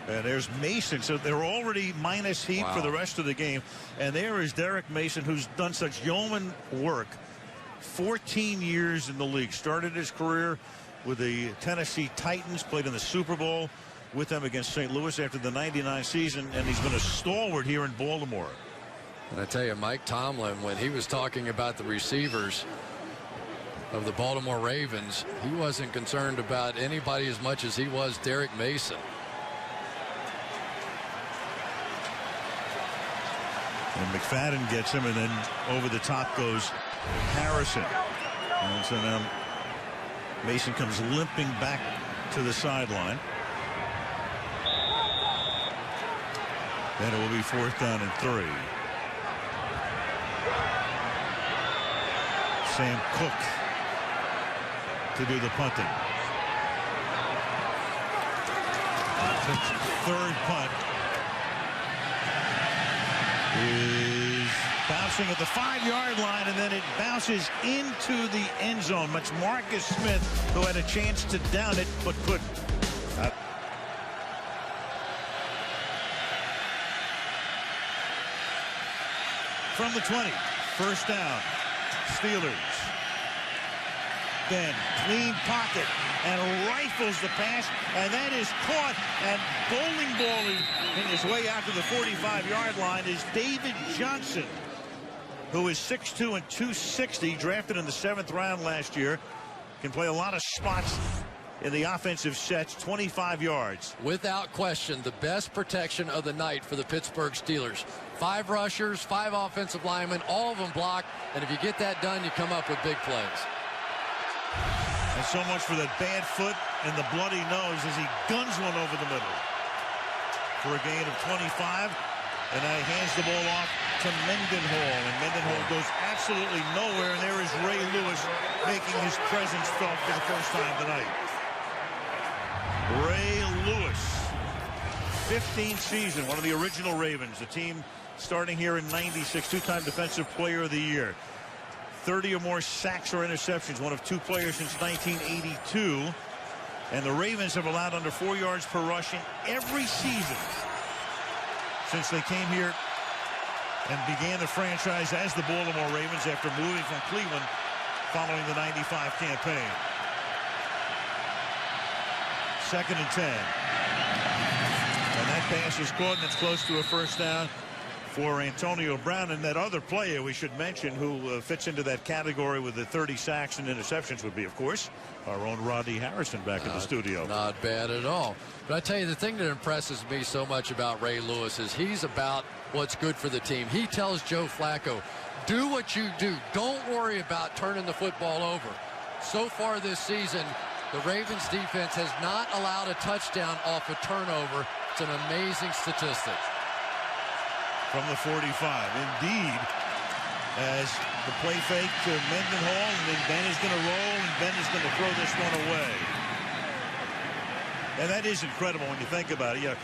And there's Mason, so they're already minus heat for the rest of the game. And there is Derek Mason, who's done such yeoman work. 14 years in the league. Started his career with the Tennessee Titans, played in the Super Bowl with them against St. Louis after the '99 season, and he's been a stalwart here in Baltimore. And I tell you, Mike Tomlin, when he was talking about the receivers of the Baltimore Ravens, he wasn't concerned about anybody as much as he was Derek Mason. And McFadden gets him, and then over the top goes Harrison. And so now Mason comes limping back to the sideline. Then it will be 4th down and 3. Sam Cook to do the punting. Third punt is bouncing at the 5-yard line, and then it bounces into the end zone. Much Marcus Smith, who had a chance to down it but couldn't. From the 20, 1st down, Steelers. Then clean pocket and rifles the pass, and that is caught, and bowling balling in his way out to the 45-yard line is David Johnson, who is 6'2" and 260, drafted in the 7th round last year. Can play a lot of spots in the offensive sets. 25 yards. Without question, the best protection of the night for the Pittsburgh Steelers. 5 rushers, 5 offensive linemen, all of them blocked, and if you get that done, you come up with big plays. And so much for that bad foot and the bloody nose as he guns one over the middle for a gain of 25. And now he hands the ball off to Mendenhall, and Mendenhall goes absolutely nowhere, and there is Ray Lewis making his presence felt for the first time tonight. Ray Lewis, 15th season, one of the original Ravens, the team starting here in '96, 2-time Defensive Player of the Year. 30 or more sacks or interceptions, one of 2 players since 1982. And the Ravens have allowed under 4 yards per rush in every season since they came here and began the franchise as the Baltimore Ravens after moving from Cleveland following the '95 campaign. 2nd and 10. And that pass is caught, and it's close to a 1st down for Antonio Brown. And that other player we should mention who fits into that category with the 30 sacks and interceptions would be, of course, our own Rodney Harrison back in the studio. Not bad at all. But I tell you, the thing that impresses me so much about Ray Lewis is he's about what's good for the team. He tells Joe Flacco, do what you do. Don't worry about turning the football over. So far this season, the Ravens defense has not allowed a touchdown off a turnover. It's an amazing statistic. From the 45. Indeed, as the play fake to Mendenhall, and then Ben is going to roll, and Ben is going to throw this one away. And that is incredible when you think about it.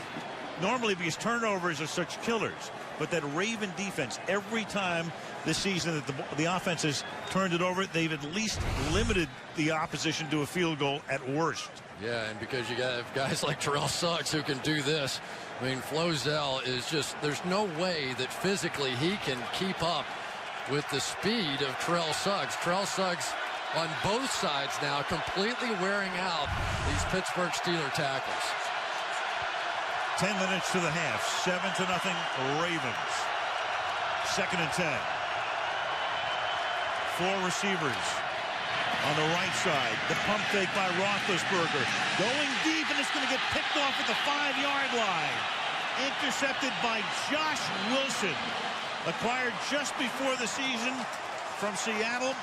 Normally, because turnovers are such killers, but that Raven defense, every time this season that the offense has turned it over, they've at least limited the opposition to a field goal at worst. Yeah, and because you got guys like Terrell Suggs who can do this. I mean, Flozell is just, there's no way that physically he can keep up with the speed of Terrell Suggs. Terrell Suggs on both sides now, completely wearing out these Pittsburgh Steelers tackles. 10 minutes to the half, 7-0 Ravens. 2nd and 10. 4 receivers on the right side. The pump fake by Roethlisberger. Going deep, and it's going to get picked off at the 5-yard line. Intercepted by Josh Wilson. Acquired just before the season from Seattle.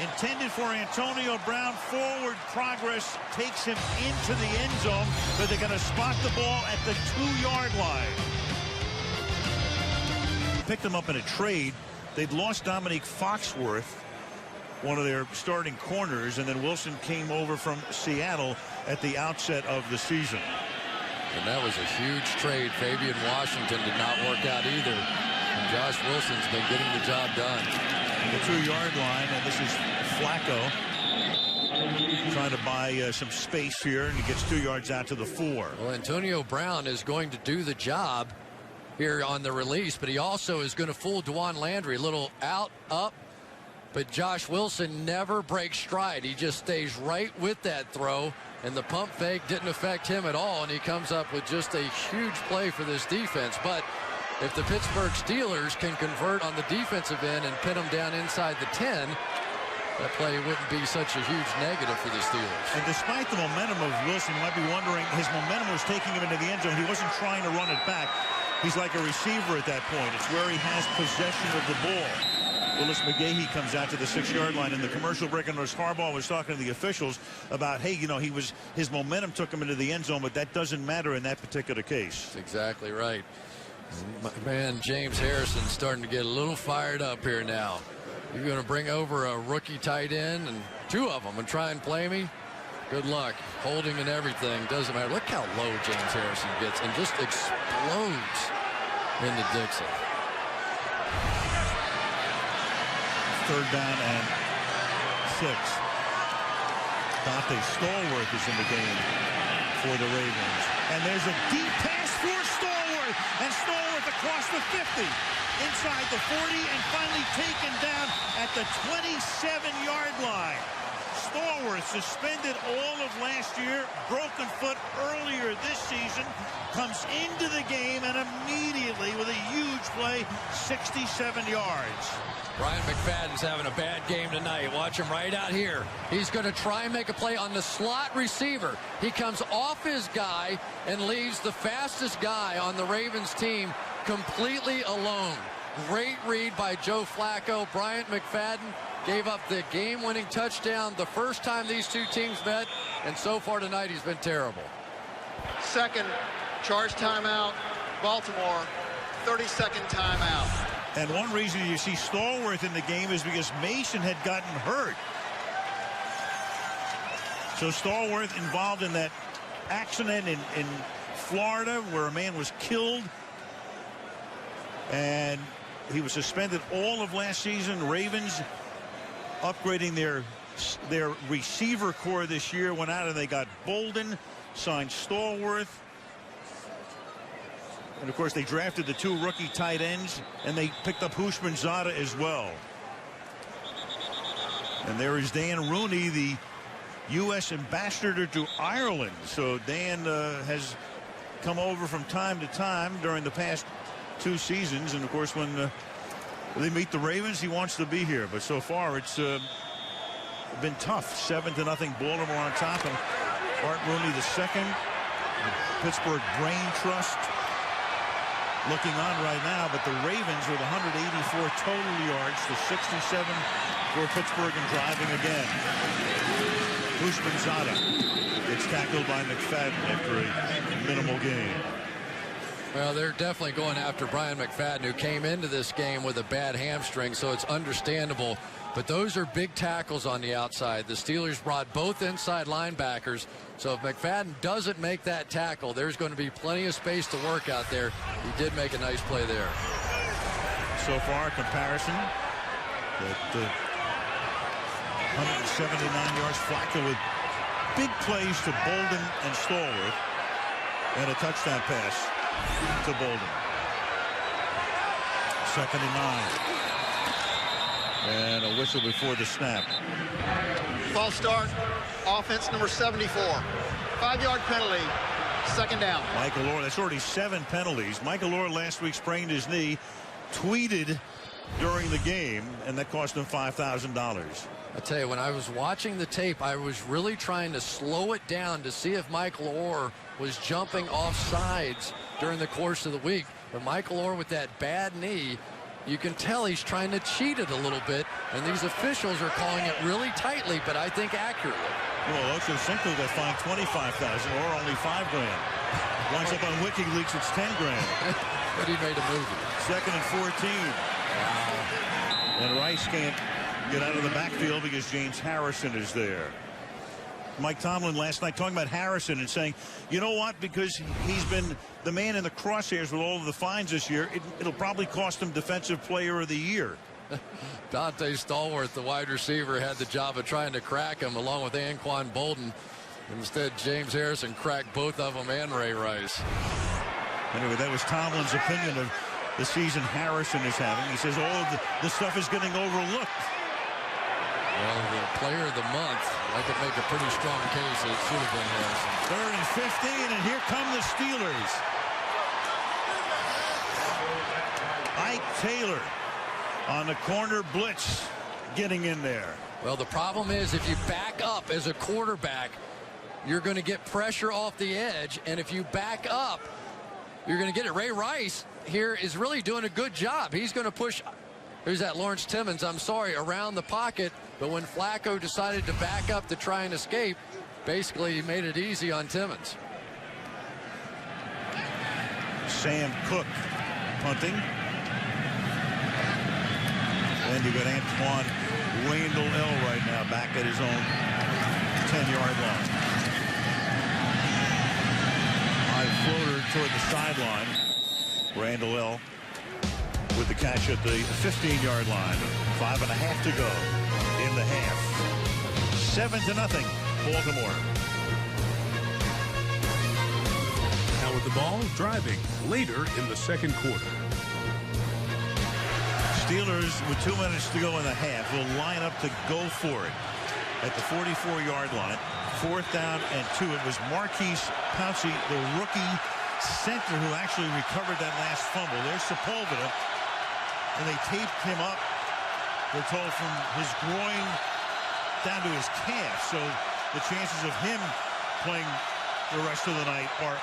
Intended for Antonio Brown. Forward progress takes him into the end zone, but they're going to spot the ball at the 2-yard line. Picked them up in a trade. They'd lost Dominique Foxworth, one of their starting corners, and then Wilson came over from Seattle at the outset of the season. And that was a huge trade. Fabian Washington did not work out either. And Josh Wilson's been getting the job done. The 2-yard line, and this is Flacco trying to buy some space here, and he gets 2 yards out to the 4. Well, Antonio Brown is going to do the job here on the release, but he also is going to fool Dwan Landry. A little out, up, but Josh Wilson never breaks stride. He just stays right with that throw, and the pump fake didn't affect him at all, and he comes up with just a huge play for this defense. But if the Pittsburgh Steelers can convert on the defensive end and pin them down inside the 10, that play wouldn't be such a huge negative for the Steelers. And despite the momentum of Wilson, you might be wondering, his momentum was taking him into the end zone. He wasn't trying to run it back. He's like a receiver at that point. It's where he has possession of the ball. Willis McGahee comes out to the 6-yard line. In the commercial break, and Harbaugh was talking to the officials about, hey, his momentum took him into the end zone, but that doesn't matter in that particular case. That's exactly right. My man James Harrison's starting to get a little fired up here now. You're going to bring over a rookie tight end and 2 of them and try and play me? Good luck. Holding and everything doesn't matter. Look how low James Harrison gets and just explodes into Dixon. 3rd down and 6. Dante Stallworth is in the game for the Ravens. And there's a deep pass for Stallworth. And Stallworth across the 50. Inside the 40 and finally taken down at the 27-yard line. Stallworth suspended all of last year, broken foot earlier this season, comes into the game and immediately with a huge play, 67 yards. Brian McFadden's having a bad game tonight. Watch him right out here. He's going to try and make a play on the slot receiver. He comes off his guy and leaves the fastest guy on the Ravens team completely alone. Great read by Joe Flacco. Bryant McFadden gave up the game-winning touchdown the first time these two teams met, and so far tonight he's been terrible. 2nd charge timeout, Baltimore, 32nd timeout. And one reason you see Stallworth in the game is because Mason had gotten hurt. So Stallworth involved in that accident in Florida where a man was killed. And he was suspended all of last season. Ravens upgrading their receiver core this year. Went out and they got Bolden, signed Stallworth. And of course they drafted the 2 rookie tight ends, and they picked up Houshmandzadeh as well. And there is Dan Rooney, the U.S. ambassador to Ireland. So Dan has come over from time to time during the past 2 seasons, and of course when they meet the Ravens, he wants to be here. But so far it's been tough. 7-0 Baltimore on top, and Art Rooney II, Pittsburgh Brain Trust looking on right now. But the Ravens with 184 total yards to 67 for Pittsburgh and driving again. Houshmandzadeh gets tackled by McFadden after a minimal gain. Well, they're definitely going after Brian McFadden, who came into this game with a bad hamstring, so it's understandable. But those are big tackles on the outside. The Steelers brought both inside linebackers, so if McFadden doesn't make that tackle, there's going to be plenty of space to work out there. He did make a nice play there. So far, comparison. 179 yards. Flacco with big plays to Bolden and Stallworth, and a touchdown pass to Bolden. 2nd and 9. And a whistle before the snap. False start. Offense number 74. 5-yard penalty. 2nd down. Michael Orr, that's already 7 penalties. Michael Orr last week sprained his knee, tweeted during the game, and that cost him $5,000. I tell you, when I was watching the tape, I was really trying to slow it down to see if Michael Orr was jumping off sides during the course of the week. But Michael Orr with that bad knee, you can tell he's trying to cheat it a little bit, and these officials are calling it really tightly, but I think accurately. Well, Ocho Cinco got fined $25,000 or only $5 grand. Once up on WikiLeaks, it's $10 grand. But he made a movie. 2nd and 14. Wow. And Rice can't get out of the backfield because James Harrison is there. Mike Tomlin last night talking about Harrison and saying, you know what, because he's been the man in the crosshairs with all of the fines this year, it'll probably cost him Defensive Player of the Year. Dante Stallworth, the wide receiver, had the job of trying to crack him along with Anquan Bolden. Instead, James Harrison cracked both of them and Ray Rice. Anyway, that was Tomlin's opinion of the season Harrison is having. He says all of the stuff is getting overlooked. Well, the player of the month, I could make a pretty strong case that it should have been Harrison. 3rd and 15, and here come the Steelers. Ike Taylor on the corner blitz, getting in there. Well, the problem is if you back up as a quarterback, you're going to get pressure off the edge, and if you back up, you're going to get it. Ray Rice here is really doing a good job. He's going to push, who's that, Lawrence Timmons, I'm sorry, around the pocket. But when Flacco decided to back up to try and escape, basically he made it easy on Timmons. Sam Cook punting. And you got Antoine Randall L right now back at his own 10-yard line. High floater toward the sideline. Randall L with the catch at the 15-yard line. 5.5 to go in the half. 7-0 Baltimore. Now with the ball driving later in the 2nd quarter. Steelers with 2 minutes to go in the half will line up to go for it at the 44-yard line. 4th down and 2. It was Marquise Pouncey, the rookie center, who actually recovered that last fumble. There's Sepulveda, and they taped him up, we're told, from his groin down to his calf. So the chances of him playing the rest of the night are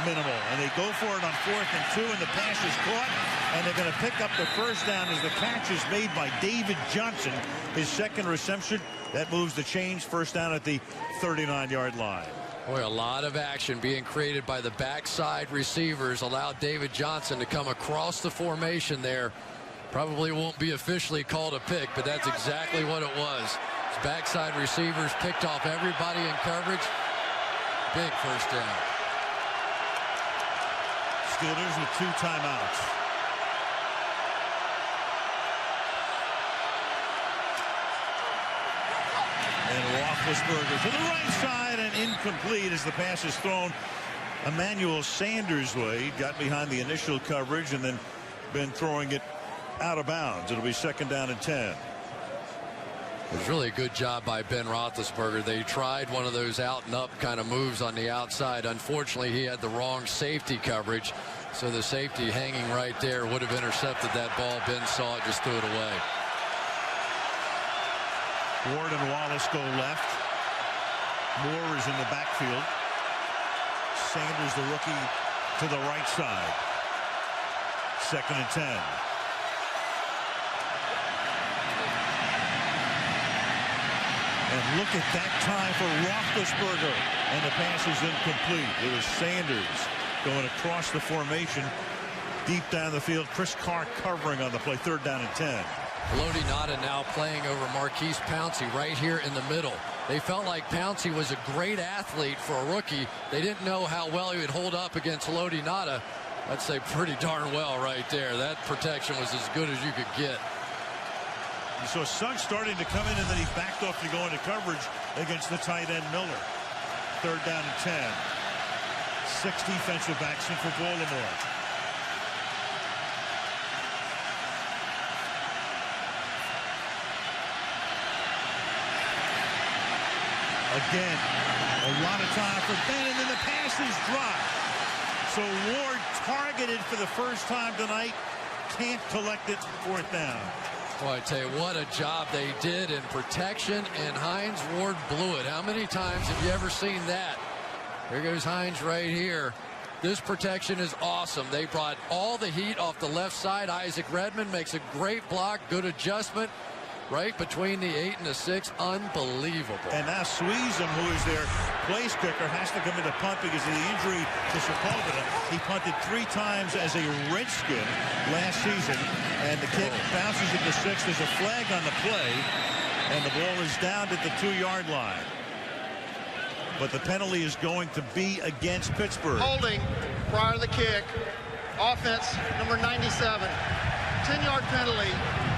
minimal. And they go for it on 4th and 2, and the pass is caught, and they're going to pick up the 1st down as the catch is made by David Johnson, his 2nd reception. That moves the chains. 1st down at the 39-yard line. Boy, a lot of action being created by the backside receivers. Allowed David Johnson to come across the formation there. Probably won't be officially called a pick, but that's exactly what it was. His backside receivers picked off everybody in coverage. Big 1st down. Steelers with 2 timeouts. And Roethlisberger to the right side, and incomplete as the pass is thrown Emmanuel Sanders' way. Got behind the initial coverage and then been throwing it out of bounds. It'll be 2nd down and 10. It was really a good job by Ben Roethlisberger. They tried one of those out and up kind of moves on the outside. Unfortunately, he had the wrong safety coverage, so the safety hanging right there would have intercepted that ball. Ben saw it, just threw it away. Ward and Wallace go left. Moore is in the backfield. Sanders, the rookie, to the right side. 2nd and 10. And look at that time for Roethlisberger. And the pass is incomplete. It was Sanders going across the formation deep down the field. Chris Carr covering on the play. 3rd down and 10. Lodi Nada now playing over Marquise Pouncey right here in the middle. They felt like Pouncey was a great athlete for a rookie. They didn't know how well he would hold up against Lodi Nada. I'd say pretty darn well right there. That protection was as good as you could get. You saw Suggs starting to come in, and then he backed off to go into coverage against the tight end Miller. 3rd down and 10. 6 defensive backs in for Baltimore. Again, a lot of time for Ben, and then the pass is dropped. So Ward targeted for the first time tonight. Can't collect it. 4th down. Boy, I tell you, what a job they did in protection, and Hines Ward blew it. How many times have you ever seen that? There goes Hines right here. This protection is awesome. They brought all the heat off the left side. Isaac Redmond makes a great block. Good adjustment. Right between the 8 and the 6. Unbelievable. And now Sweezum, who is their place kicker, has to come into punt because of the injury to Sepulveda. He punted 3 times as a Redskin last season, and the kick bounces at the 6. There's a flag on the play, and the ball is down at the 2-yard line. But the penalty is going to be against Pittsburgh. Holding prior to the kick. Offense number 97. 10-yard penalty.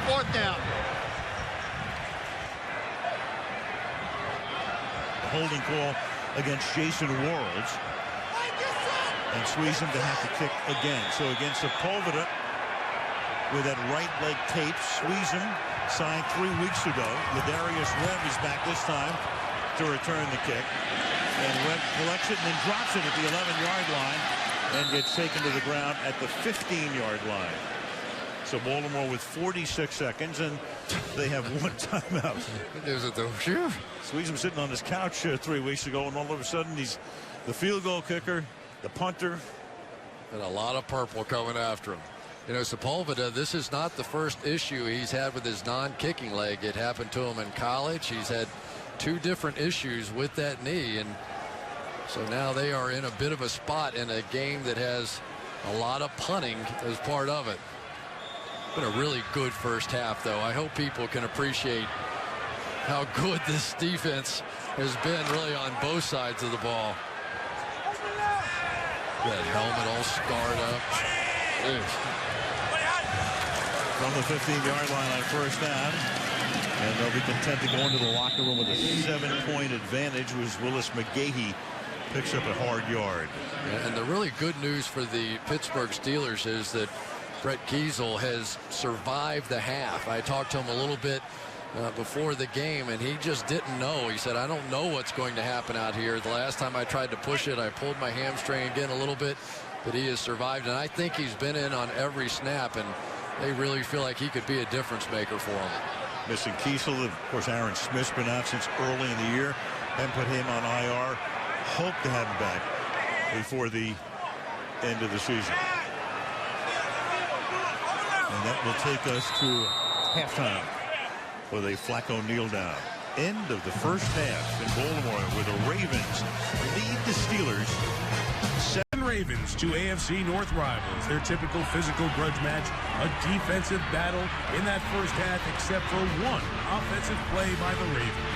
4th down. Holding call against Jason Worlds, and Sweezum to have to kick again. So against Sepulveda with that right leg tape, Sweezum signed 3 weeks ago. Ladarius Webb is back this time to return the kick, and Webb collects it and then drops it at the 11-yard line and gets taken to the ground at the 15-yard line. So Baltimore with 46 seconds, and they have 1 timeout. Is it the shoe? Sweezum sitting on his couch 3 weeks ago, and all of a sudden he's the field goal kicker, the punter. And a lot of purple coming after him. You know, Sepulveda, this is not the first issue he's had with his non-kicking leg. It happened to him in college. He's had 2 different issues with that knee, and so now they are in a bit of a spot in a game that has a lot of punting as part of it. Been a really good first half, though. I hope people can appreciate how good this defense has been really on both sides of the ball. That helmet all scarred up. From the 15-yard line on 1st down, and they'll be content to go into the locker room with a 7-point advantage, was Willis McGahee picks up a hard yard. And the really good news for the Pittsburgh Steelers is that Brett Kiesel has survived the half. I talked to him a little bit before the game, and he just didn't know. He said, I don't know what's going to happen out here. The last time I tried to push it, I pulled my hamstring again a little bit, but he has survived, and I think he's been in on every snap, and they really feel like he could be a difference maker for them. Missing Kiesel, of course. Aaron Smith's been out since early in the year, and put him on IR. Hope to have him back before the end of the season. And that will take us to halftime with a Flacco kneel down. End of the first half in Baltimore, where the Ravens lead the Steelers. 7 Ravens, 2 AFC North rivals. Their typical physical grudge match, a defensive battle in that first half, except for 1 offensive play by the Ravens.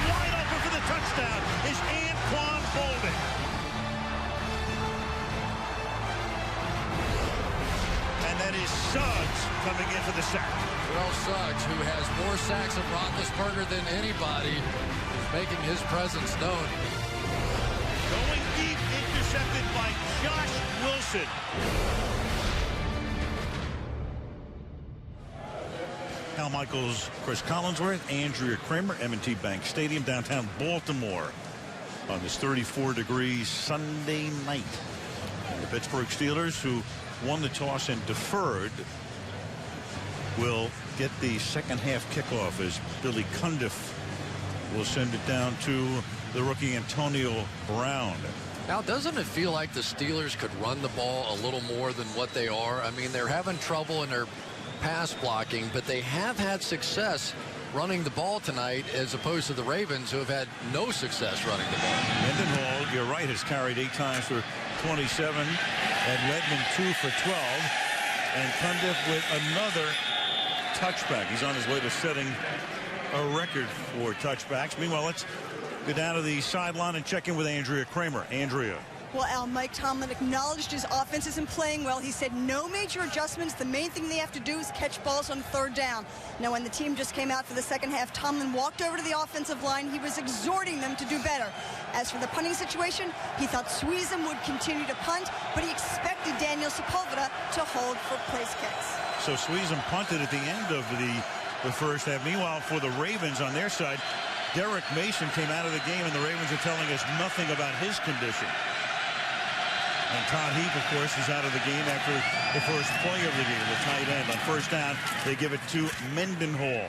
Wide open for the touchdown is Anquan Boldin. And that is Suggs coming in for the sack. Well, Suggs, who has more sacks of Roethlisberger than anybody, is making his presence known. Going deep, intercepted by Josh Wilson. Al Michaels, Chris Collinsworth, Andrea Kramer, M&T Bank Stadium, downtown Baltimore, on this 34-degree Sunday night. And the Pittsburgh Steelers, who won the toss and deferred, will get the second half kickoff as Billy Cundiff will send it down to the rookie Antonio Brown. Now, doesn't it feel like the Steelers could run the ball a little more than what they are? I mean, they're having trouble in their pass blocking, but they have had success running the ball tonight as opposed to the Ravens, who have had no success running the ball. Mendenhall, you're right, has carried 8 times for 27, and Redmond 2 for 12, and Cundiff with another touchback. He's on his way to setting a record for touchbacks. Meanwhile, let's go down to the sideline and check in with Andrea Kramer. Andrea. Well, Al, Mike Tomlin acknowledged his offense isn't playing well. He said no major adjustments. The main thing they have to do is catch balls on 3rd down. Now, when the team just came out for the second half, Tomlin walked over to the offensive line. He was exhorting them to do better. As for the punting situation, he thought Sweezum would continue to punt, but he expected Daniel Sepulveda to hold for place kicks. So Sweezum punted at the end of the first half. Meanwhile, for the Ravens on their side, Derek Mason came out of the game, and the Ravens are telling us nothing about his condition. And Todd Heap, of course, is out of the game after the first play of the game, the tight end. On 1st down, they give it to Mendenhall.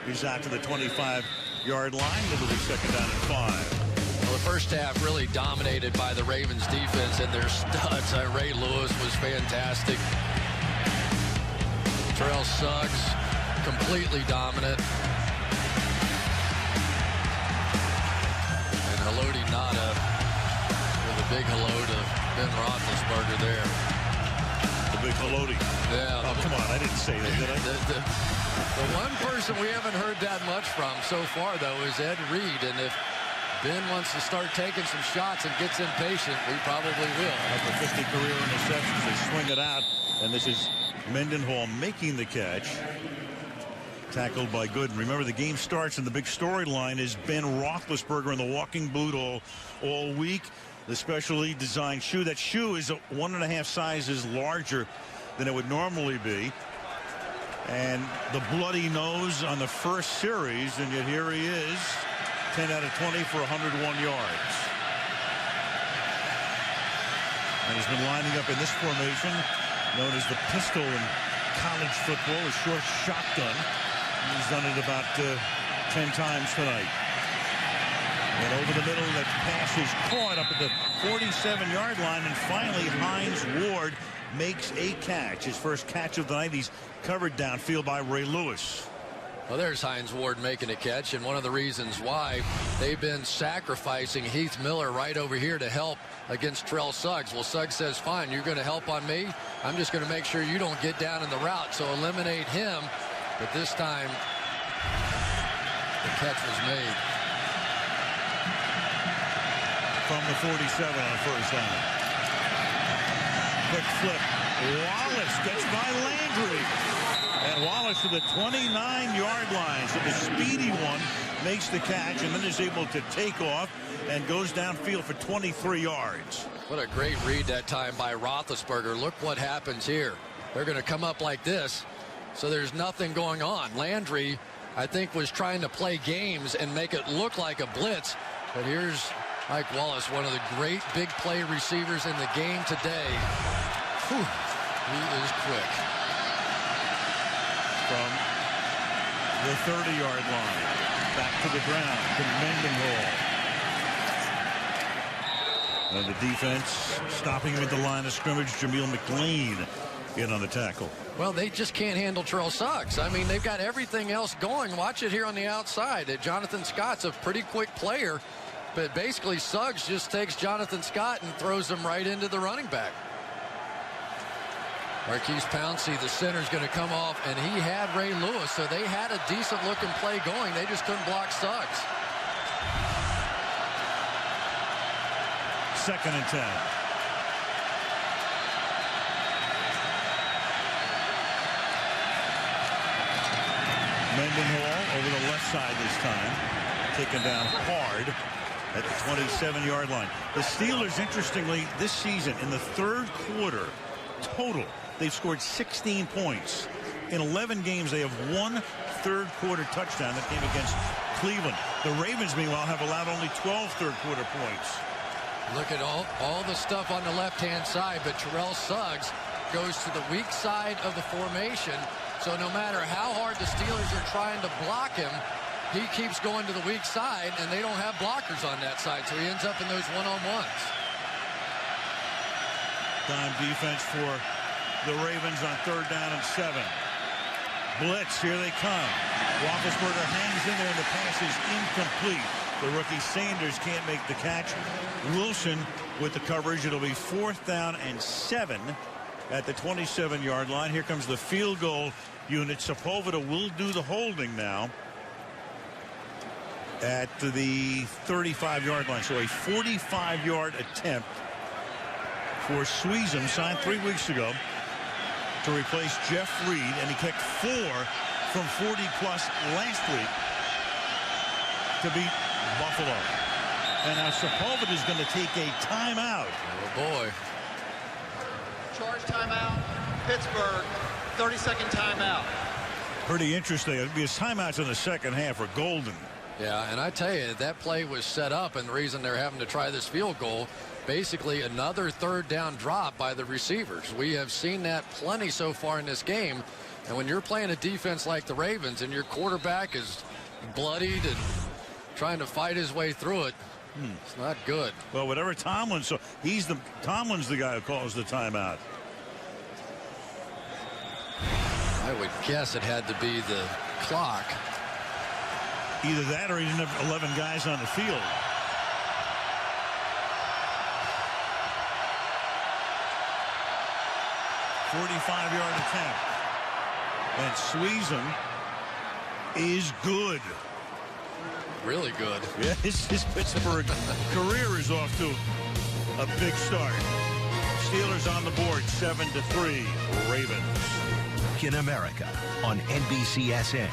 He's out to the 25-yard line. It'll be 2nd down and 5. Well, the first half really dominated by the Ravens defense and their studs. Ray Lewis was fantastic. Terrell Suggs, completely dominant. And Haloti Ngata with a big hello to Ben Roethlisberger there. The big Haloti. Yeah. Oh, come on. I didn't say that, did I? The one person we haven't heard that much from so far, though, is Ed Reed. And if Ben wants to start taking some shots and gets impatient, we probably will. After 50 career interceptions, they swing it out. And this is Mendenhall making the catch. Tackled by Gooden. Remember, the game starts, and the big storyline is Ben Roethlisberger in the walking boot all week. The specially designed shoe. That shoe is 1.5 sizes larger than it would normally be. And the bloody nose on the first series, and yet here he is, 10 out of 20 for 101 yards. And he's been lining up in this formation, known as the pistol in college football, a short shotgun. He's done it about 10 times tonight. And over the middle, that pass is caught up at the 47-yard line, and finally Hines Ward makes a catch. His first catch of the night. He's covered downfield by Ray Lewis. Well, there's Hines Ward making a catch, and one of the reasons why they've been sacrificing Heath Miller right over here to help against Terrell Suggs. Well, Suggs says, fine, you're going to help on me. I'm just going to make sure you don't get down in the route, so eliminate him. But this time, the catch was made. From the 47 on 1st down. Quick flip. Wallace gets by Landry. And Wallace to the 29-yard line. So the speedy one makes the catch and then is able to take off and goes downfield for 23 yards. What a great read that time by Roethlisberger. Look what happens here. They're going to come up like this. So there's nothing going on. Landry, I think, was trying to play games and make it look like a blitz. But here's Mike Wallace, one of the great big play receivers in the game today. Whew, he is quick. From the 30-yard line, back to the ground to Mendenhall. And the defense stopping him at the line of scrimmage. Jameel McLean in on the tackle. Well, they just can't handle Terrell Suggs. I mean, they've got everything else going. Watch it here on the outside. Jonathan Scott's a pretty quick player. But basically, Suggs just takes Jonathan Scott and throws him right into the running back. Marquise Pouncey, the center's going to come off, and he had Ray Lewis, so they had a decent-looking play going. They just couldn't block Suggs. 2nd and 10. Mendenhall over the left side this time, taken down hard at the 27-yard line. The Steelers, interestingly, this season in the 3rd quarter total, they've scored 16 points. In 11 games, they have 1 third-quarter touchdown that came against Cleveland. The Ravens, meanwhile, have allowed only 12 third-quarter points. Look at all the stuff on the left-hand side, but Terrell Suggs goes to the weak side of the formation. So no matter how hard the Steelers are trying to block him, he keeps going to the weak side, and they don't have blockers on that side, so he ends up in those one-on-ones. Time defense for the Ravens on 3rd down and 7. Blitz, here they come. Roethlisberger hangs in there, and the pass is incomplete. The rookie Sanders can't make the catch. Wilson with the coverage. It'll be 4th down and 7 at the 27-yard line. Here comes the field goal unit. Sepulveda will do the holding now at the 35-yard line. So a 45-yard attempt for Sweezum, signed 3 weeks ago to replace Jeff Reed, and he kicked 4 from 40-plus last week to beat Buffalo. And now Sepulveda is going to take a timeout. Oh, boy. Charge timeout, Pittsburgh, 30-second timeout. Pretty interesting. His timeouts in the second half are golden. Yeah, and I tell you, that play was set up, and the reason they're having to try this field goal, basically another 3rd down drop by the receivers. We have seen that plenty so far in this game. And when you're playing a defense like the Ravens and your quarterback is bloodied and trying to fight his way through it, it's not good. Well, whatever Tomlin's, so Tomlin's the guy who calls the timeout. I would guess it had to be the clock. Either that or he didn't have 11 guys on the field. .45-yard attempt. And Sweezum is good. Really good. Yeah, his Pittsburgh career is off to a big start. Steelers on the board, 7-3. Ravens. In America on NBCSN.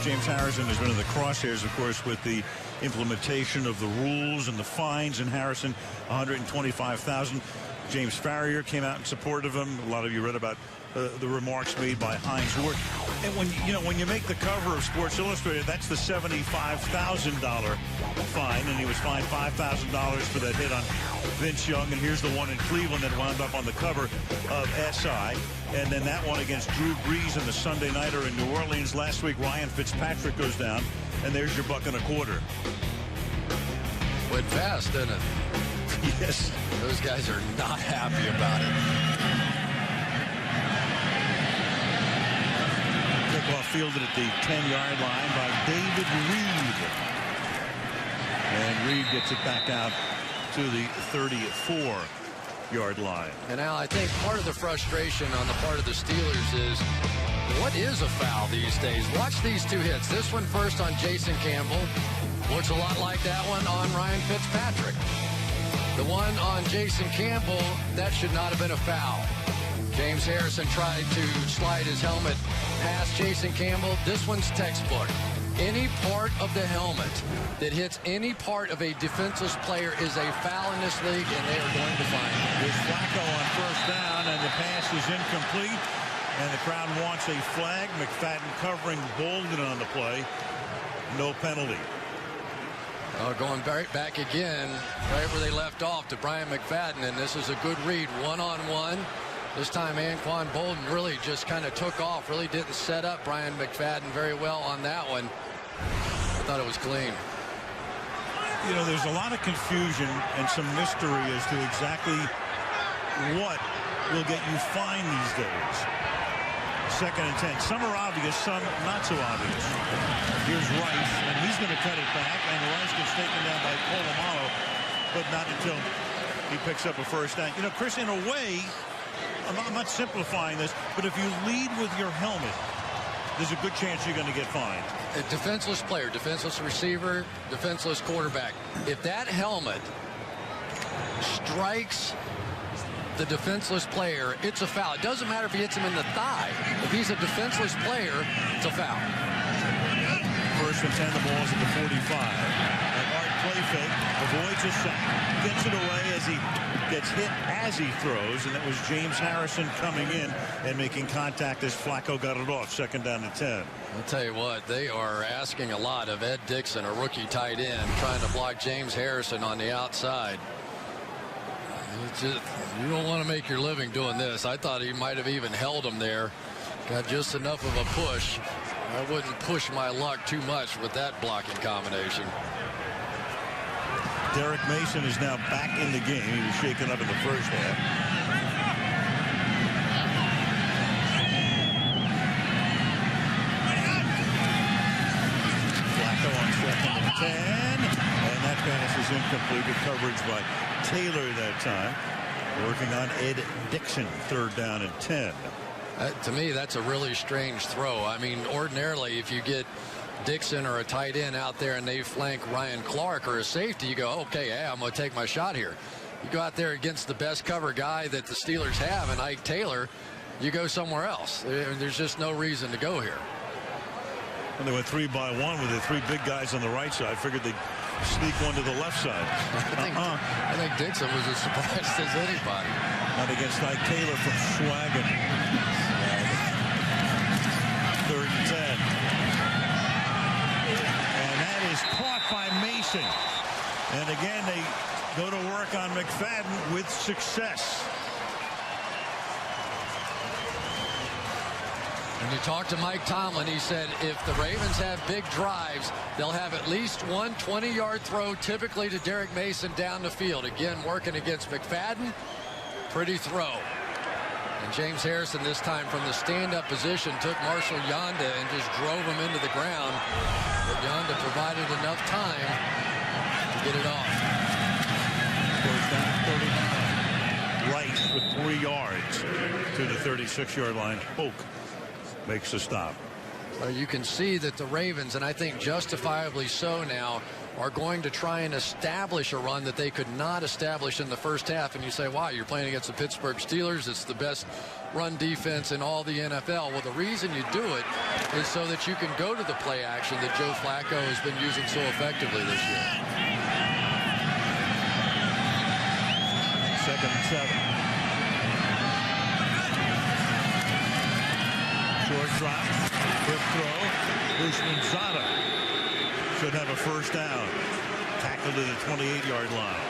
James Harrison has been in the crosshairs, of course, with the implementation of the rules and the fines. And Harrison, $125,000. James Farrier came out in support of him. A lot of you read about the remarks made by Heinz Ward. And when you make the cover of Sports Illustrated, that's the $75,000 fine, and he was fined $5,000 for that hit on Vince Young. And here's the one in Cleveland that wound up on the cover of SI. And then that one against Drew Brees in the Sunday Nighter in New Orleans. Last week, Ryan Fitzpatrick goes down, and there's your $1.25. Went fast, didn't it? Yes. Those guys are not happy about it. Kickoff fielded at the 10-yard line by David Reed. And Reed gets it back out to the 34-yard line. And Al, I think part of the frustration on the part of the Steelers is, what is a foul these days? Watch these two hits. This one first on Jason Campbell. Looks a lot like that one on Ryan Fitzpatrick. The one on Jason Campbell, that should not have been a foul. James Harrison tried to slide his helmet past Jason Campbell. This one's textbook. Any part of the helmet that hits any part of a defenseless player is a foul in this league, and they are going to find it. Here's Flacco on 1st down, and the pass is incomplete. And the crowd wants a flag. McFadden covering Bolden on the play. No penalty. Going right back again, right where they left off, to Brian McFadden, and this is a good read, one-on-one. This time Anquan Bolden really just kind of took off, really didn't set up Brian McFadden very well on that one. I thought it was clean. You know, there's a lot of confusion and some mystery as to exactly what will get you fined these days. 2nd and 10. Some are obvious, some not so obvious. Here's Rice, and he's going to cut it back, and Rice gets taken down by Polamalu, but not until he picks up a 1st down. You know, Chris, in a way, I'm not simplifying this, but if you lead with your helmet, there's a good chance you're going to get fined. A defenseless player, defenseless receiver, defenseless quarterback. If that helmet strikes the defenseless player, it's a foul. It doesn't matter if he hits him in the thigh. If he's a defenseless player, it's a foul. 1st and 10, the ball's at the 45. An Art play fake, avoids a sack, gets it away as he gets hit as he throws, and that was James Harrison coming in and making contact as Flacco got it off. 2nd down and 10. I'll tell you what, they are asking a lot of Ed Dixon, a rookie tight end, trying to block James Harrison on the outside. You don't want to make your living doing this. I thought he might have even held him there. Got just enough of a push. I wouldn't push my luck too much with that blocking combination. Derek Mason is now back in the game. He was shaken up in the 1st half. incomplete with coverage by Taylor that time. Working on Ed Dixon, 3rd down and 10. To me, that's a really strange throw. I mean, ordinarily, if you get Dixon or a tight end out there and they flank Ryan Clark or a safety, you go, okay, yeah, I'm going to take my shot here. You go out there against the best cover guy that the Steelers have, and Ike Taylor, you go somewhere else. There's just no reason to go here. And they went 3 by 1 with the 3 big guys on the right side. Figured they'd sneak one to the left side. I think Dixon was as surprised as anybody. Not against Ike Taylor from Schwagen. 3rd and 10. And that is caught by Mason. And again, they go to work on McFadden with success. When you talk to Mike Tomlin, he said if the Ravens have big drives, they'll have at least one 20-yard throw, typically to Derek Mason down the field. Again, working against McFadden. Pretty throw. And James Harrison, this time from the stand-up position, took Marshall Yanda and just drove him into the ground. But Yanda provided enough time to get it off. First down, 39. Rice with 3 yards to the 36-yard line. Polk makes the stop. Well, you can see that the Ravens, and I think justifiably so now, are going to try and establish a run that they could not establish in the first half. And you say, wow, you're playing against the Pittsburgh Steelers. It's the best run defense in all the NFL. Well, the reason you do it is so that you can go to the play action that Joe Flacco has been using so effectively this year. 2nd and 7. Short drop, quick throw. Usman-Zada should have a first down. Tackled to the 28-yard line.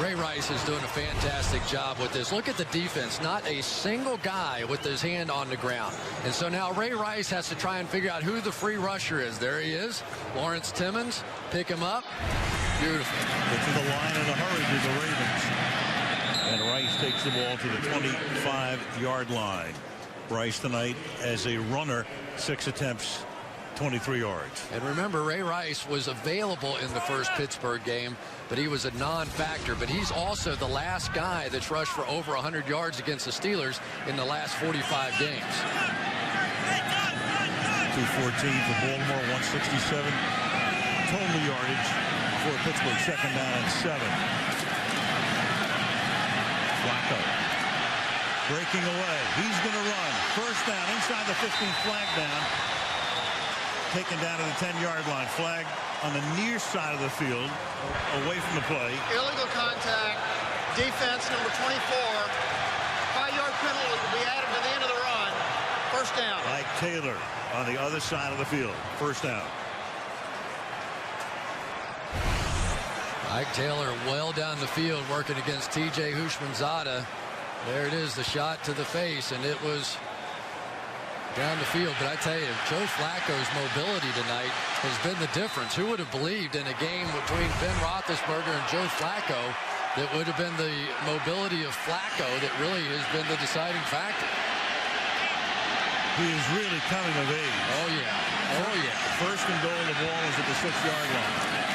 Ray Rice is doing a fantastic job with this. Look at the defense. Not a single guy with his hand on the ground. And so now Ray Rice has to try and figure out who the free rusher is. There he is. Lawrence Timmons. Pick him up. Beautiful. Get to the line in a hurry to the Ravens. And Rice takes the ball to the 25-yard line. Rice tonight as a runner, 6 attempts, 23 yards. And remember, Ray Rice was available in the first Pittsburgh game, but he was a non-factor. But he's also the last guy that's rushed for over 100 yards against the Steelers in the last 45 games. 214 for Baltimore, 167 total yardage for Pittsburgh. 2nd down and 7. Flacco breaking away. He's going to run. First down inside the 15, flag down. Taken down to the 10-yard line. Flag on the near side of the field, away from the play. Illegal contact. Defense number 24. 5-yard penalty will be added to the end of the run. First down. Ike Taylor on the other side of the field. First down. Ike Taylor well down the field working against T.J. Usman-Zada. There it is, the shot to the face, and it was down the field. But I tell you, Joe Flacco's mobility tonight has been the difference. Who would have believed in a game between Ben Roethlisberger and Joe Flacco that would have been the mobility of Flacco that really has been the deciding factor? He is really coming of age. Oh, yeah. Oh, yeah. First and goal, the ball is at the 6-yard line.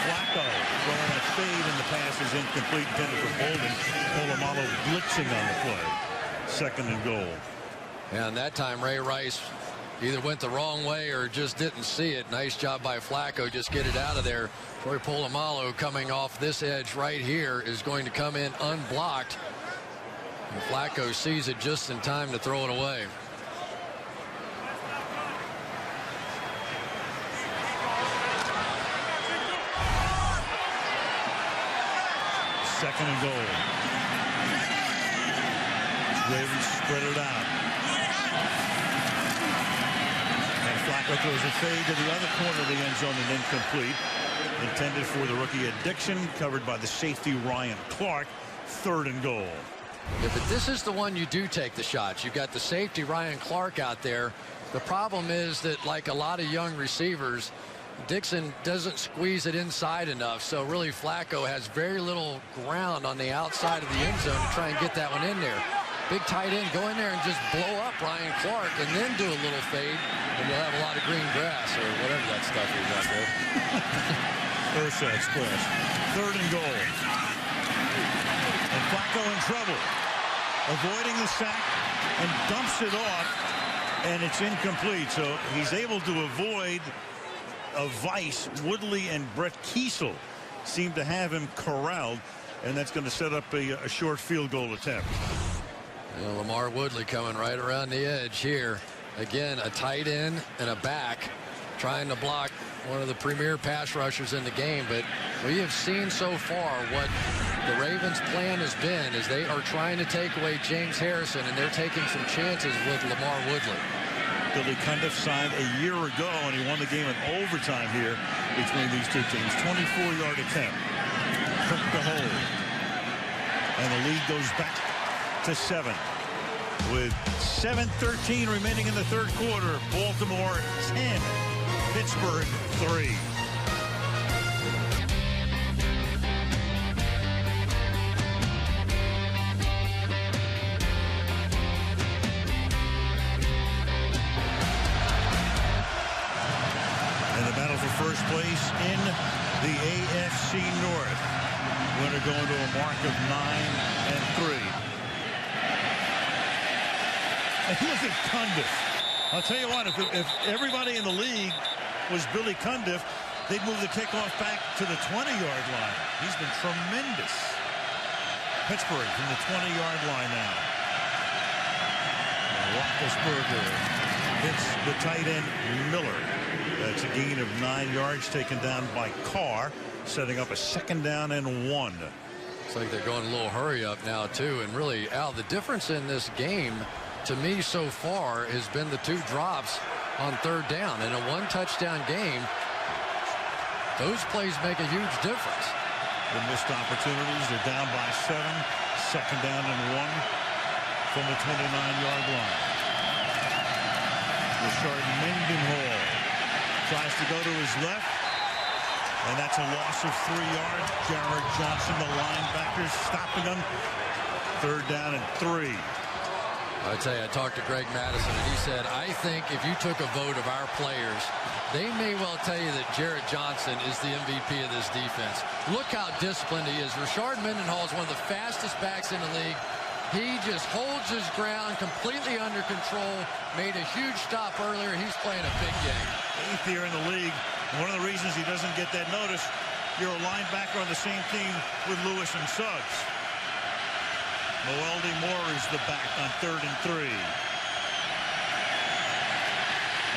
Flacco throwing a fade, and the pass is incomplete, intended for Bolden. Polamalu blitzing on the play. 2nd and goal. And that time Ray Rice either went the wrong way or just didn't see it. Nice job by Flacco. Just get it out of there. Troy Polamalu coming off this edge right here is going to come in unblocked. And Flacco sees it just in time to throw it away. Second and goal. Ravens spread it out. And Flacco throws a fade to the other corner of the end zone and incomplete. Intended for the rookie Ed Dixon, covered by the safety Ryan Clark. 3rd and goal. Yeah, but this is the one you do take the shots. You've got the safety Ryan Clark out there. The problem is that, like a lot of young receivers, Dixon doesn't squeeze it inside enough, so really Flacco has very little ground on the outside of the end zone to try and get that one in there. big tight end, go in there and just blow up Ryan Clark and then do a little fade, and you'll have a lot of green grass or whatever that stuff is out there. Ursad's grass. 3rd and goal. And Flacco in trouble. Avoiding the sack and dumps it off, and it's incomplete. So he's able to avoid a vice. Woodley and Brett Kiesel seem to have him corralled, and that's going to set up a short field goal attempt. Lamar Woodley coming right around the edge here. Again, a tight end and a back trying to block one of the premier pass rushers in the game. But we have seen so far what the Ravens' plan has been is they are trying to take away James Harrison, and they're taking some chances with Lamar Woodley. Billy Cundiff signed a year ago, and he won the game in overtime here between these two teams. 24-yard attempt. Cook to hold. And the lead goes back to 7. With 7:13 remaining in the third quarter, Baltimore 10, Pittsburgh 3. First place in the AFC North. Winner going to a mark of 9-3. And look at Cundiff. I'll tell you what, if everybody in the league was Billy Cundiff, they'd move the kickoff back to the 20-yard line. He's been tremendous. Pittsburgh from the 20-yard line now. Roethlisberger hits the tight end Miller. That's a gain of 9 yards taken down by Carr, setting up a 2nd down and 1. It's like they're going a little hurry up now, too. And really, Al, the difference in this game, to me so far, has been the 2 drops on 3rd down. In a 1-touchdown game, those plays make a huge difference. The missed opportunities, they're down by 7. 2nd down and 1 from the 29-yard line. Rashard Mendenhall tries to go to his left, and that's a loss of 3 yards. Jared Johnson, the linebacker, stopping him. 3rd down and 3. I tell you, I talked to Greg Madison, and he said, I think if you took a vote of our players, they may well tell you that Jared Johnson is the MVP of this defense. Look how disciplined he is. Rashard Mendenhall is one of the fastest backs in the league. He just holds his ground, completely under control, made a huge stop earlier. He's playing a big game. 8th year in the league. One of the reasons he doesn't get that notice, you're a linebacker on the same team with Lewis and Suggs. Moelde Moore is the back on 3rd and 3.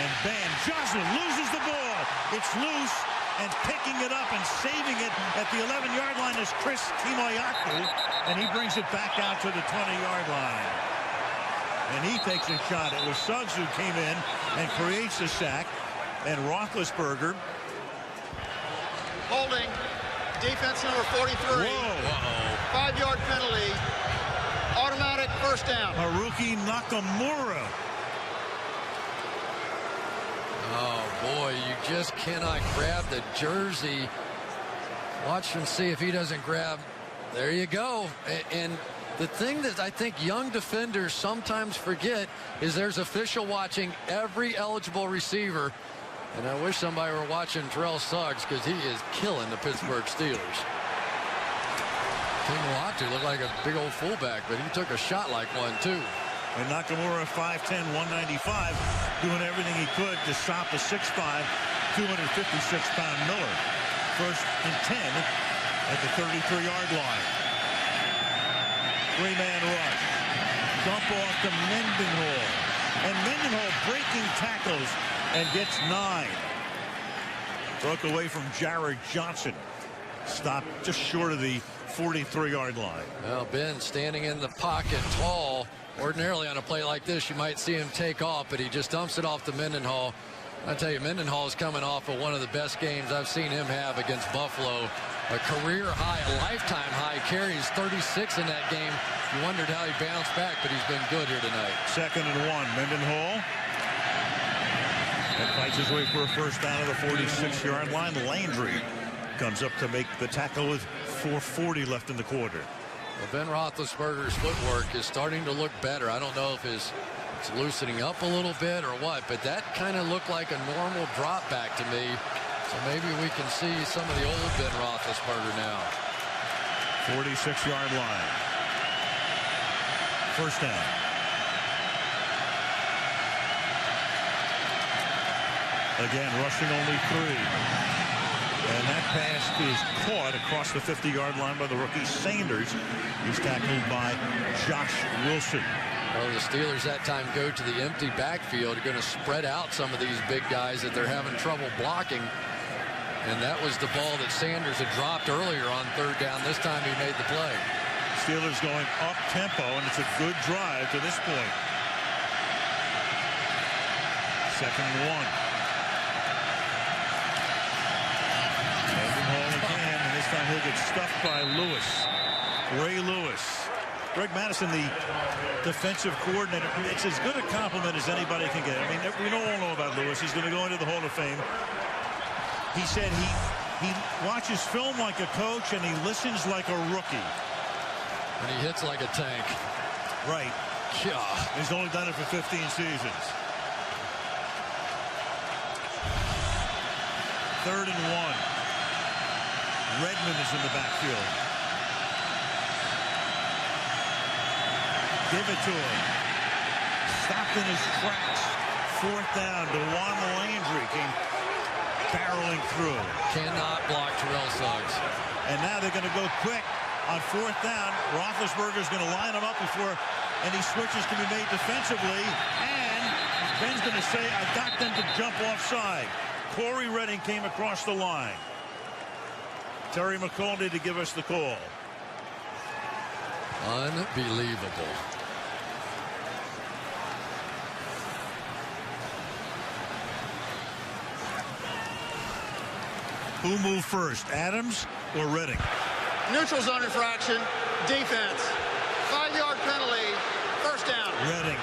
And Van Johnson loses the ball. It's loose, and picking it up and saving it at the 11-yard line is Chris Timoyaku, and he brings it back out to the 20-yard line. And he takes a shot. It was Suggs who came in and creates a sack. And Roethlisberger. Holding. Defense number 43. Whoa. 5-yard penalty. Automatic 1st down. Haruki Nakamura. Oh, boy, you just cannot grab the jersey. Watch and see if he doesn't grab. There you go. And the thing that I think young defenders sometimes forget is there's official watching every eligible receiver. And I wish somebody were watching Terrell Suggs, because he is killing the Pittsburgh Steelers. Timoyaku looked like a big old fullback, but he took a shot like one, too. And Nakamura, 5'10", 195, doing everything he could to stop the 6'5", 256-pound Miller. 1st and 10 at the 33-yard line. 3-man rush. Dump off to Mendenhall. And Mendenhall breaking tackles and gets 9. Broke away from Jared Johnson. Stopped just short of the 43-yard line. Well, Ben standing in the pocket tall. Ordinarily on a play like this, you might see him take off, but he just dumps it off to Mendenhall. I tell you, Mendenhall is coming off of one of the best games I've seen him have against Buffalo. A career high, a lifetime high carries, 36 in that game. You wondered how he bounced back, but he's been good here tonight. 2nd and 1. Mendenhall. And fights his way for a 1st down at the 46-yard line. Landry comes up to make the tackle with 4:40 left in the quarter. Well, Ben Roethlisberger's footwork is starting to look better. I don't know if it's loosening up a little bit or what, but that kind of looked like a normal drop back to me. So maybe we can see some of the old Ben Roethlisberger now. 46-yard line. First down. Again, rushing only 3. And that pass is caught across the 50-yard line by the rookie Sanders. He's tackled by Josh Wilson. Well, the Steelers that time go to the empty backfield. They're going to spread out some of these big guys that they're having trouble blocking. And that was the ball that Sanders had dropped earlier on third down. This time he made the play. Steelers going up tempo, and it's a good drive to this point. 2nd and 1. Again, and this time he'll get stuffed by Lewis. Ray Lewis. Greg Madison, the defensive coordinator. It's as good a compliment as anybody can get. I mean, we all know about Lewis. He's going to go into the Hall of Fame. He said he watches film like a coach and he listens like a rookie. And he hits like a tank. Right. Yeah. He's only done it for 15 seasons. 3rd and 1. Redmond is in the backfield. Give it to him. Stopped in his tracks. 4th down. DeJuan Landry came barreling through. Cannot block Terrell Suggs. And now they're going to go quick on 4th down. Roethlisberger's going to line them up before any switches can be made defensively. And Ben's going to say, I got them to jump offside. Corey Redding came across the line. Terry McCollum to give us the call. Unbelievable. Who moved first, Adams or Redding? Neutral zone infraction, defense. 5-yard penalty, first down. Redding.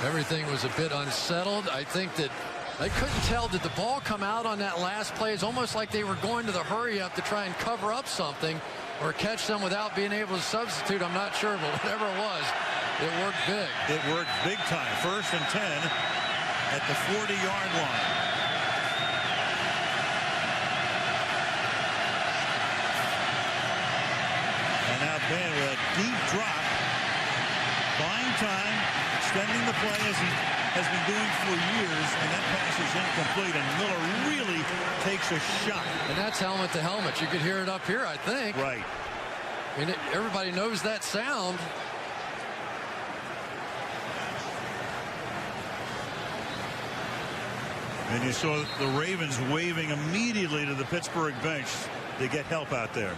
Everything was a bit unsettled. I think that they couldn't tell. Did the ball come out on that last play? It's almost like they were going to the hurry up to try and cover up something or catch them without being able to substitute. I'm not sure, but whatever it was, it worked big. It worked big time. 1st and 10 at the 40-yard line. And now Ben with a deep drop. Buying time, extending the play as he has been doing for years, and that pass is incomplete, and Miller really takes a shot. And that's helmet to helmet. You could hear it up here, I think. Right. I mean, everybody knows that sound. And you saw the Ravens waving immediately to the Pittsburgh bench to get help out there.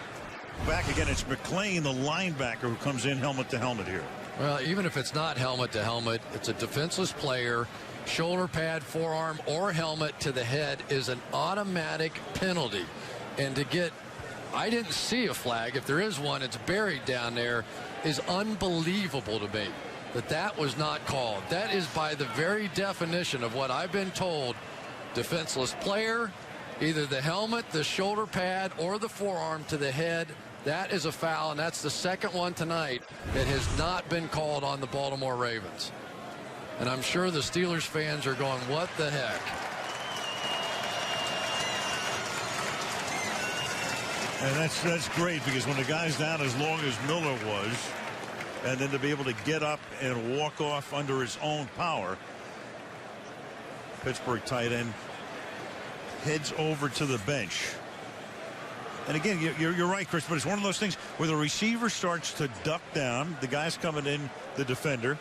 Back again, it's McClain, the linebacker, who comes in helmet to helmet here. Well, even if it's not helmet to helmet, it's a defenseless player. Shoulder pad, forearm, or helmet to the head is an automatic penalty. And to get, I didn't see a flag. If there is one, it's buried down there, is unbelievable to me. That was not called. That is by the very definition of what I've been told. Defenseless player, either the helmet, the shoulder pad, or the forearm to the head. That is a foul, and that's the second one tonight that has not been called on the Baltimore Ravens. And I'm sure the Steelers fans are going, what the heck? And that's great, because when the guy's down as long as Miller was, and then to be able to get up and walk off under his own power, Pittsburgh tight end heads over to the bench. And again, you're right, Chris, but it's one of those things where the receiver starts to duck down. The guy's coming in, the defender.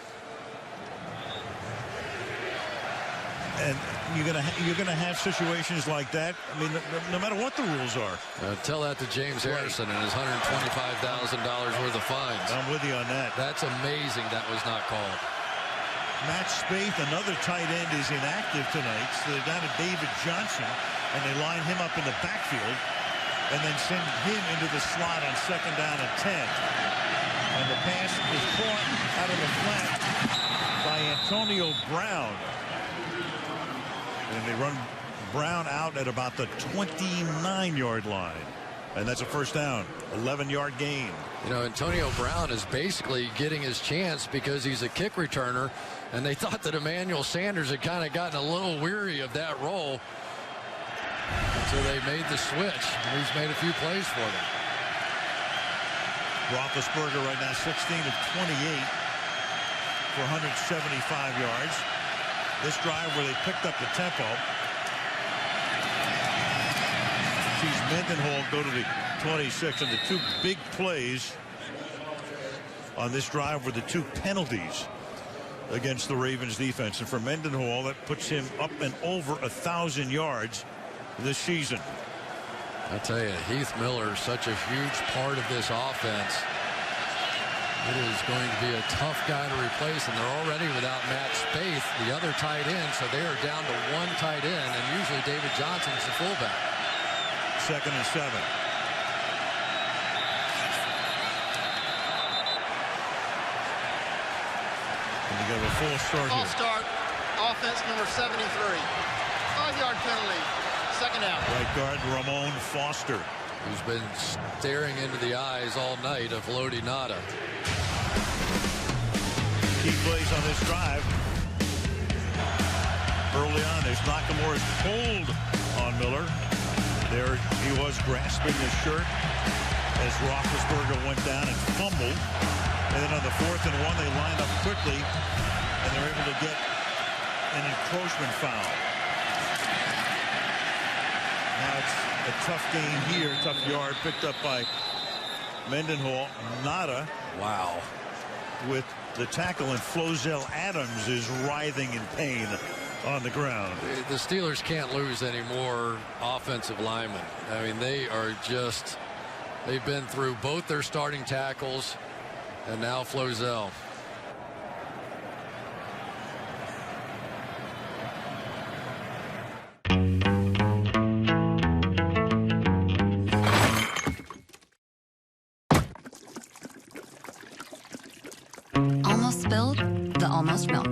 And you're gonna have situations like that. I mean, no matter what the rules are. Tell that to James Harrison and his $125,000 worth of fines. I'm with you on that. That's amazing that was not called. Matt Spaeth, another tight end, is inactive tonight. So they're down to David Johnson, and they line him up in the backfield and then send him into the slot on 2nd down and 10. And the pass is caught out of the flat by Antonio Brown. And they run Brown out at about the 29-yard line. And that's a first down. 11-yard gain. You know, Antonio Brown is basically getting his chance because he's a kick returner, and they thought that Emmanuel Sanders had kind of gotten a little weary of that role. So they made the switch, and he's made a few plays for them. Roethlisberger right now 16 of 28 for 175 yards. This drive where they picked up the tempo. Sees Mendenhall go to the 26, and the two big plays on this drive were the two penalties against the Ravens defense. And for Mendenhall, that puts him up and over 1,000 yards this season. I tell you, Heath Miller is such a huge part of this offense. It is going to be a tough guy to replace, and they're already without Matt Spaeth, the other tight end, so they are down to one tight end, and usually David Johnson's the fullback. 2nd and 7. And you got a full start here. False start. Offense number 73. 5-yard penalty. 2nd down. Right guard Ramon Foster, who's been staring into the eyes all night of Lodi Nada. Key plays on this drive. Early on, there's Nakamura's pulled on Miller. There he was grasping his shirt as Roethlisberger went down and fumbled. And then on the 4th and 1, they line up quickly, and they're able to get an encroachment foul. Now it's a tough game here, tough yard picked up by Mendenhall. Nada. Wow. With the tackle, and Flozell Adams is writhing in pain on the ground. The Steelers can't lose any more offensive linemen. I mean, they are just, they've been through both their starting tackles and now Flozell. Almost spilled the almost milk.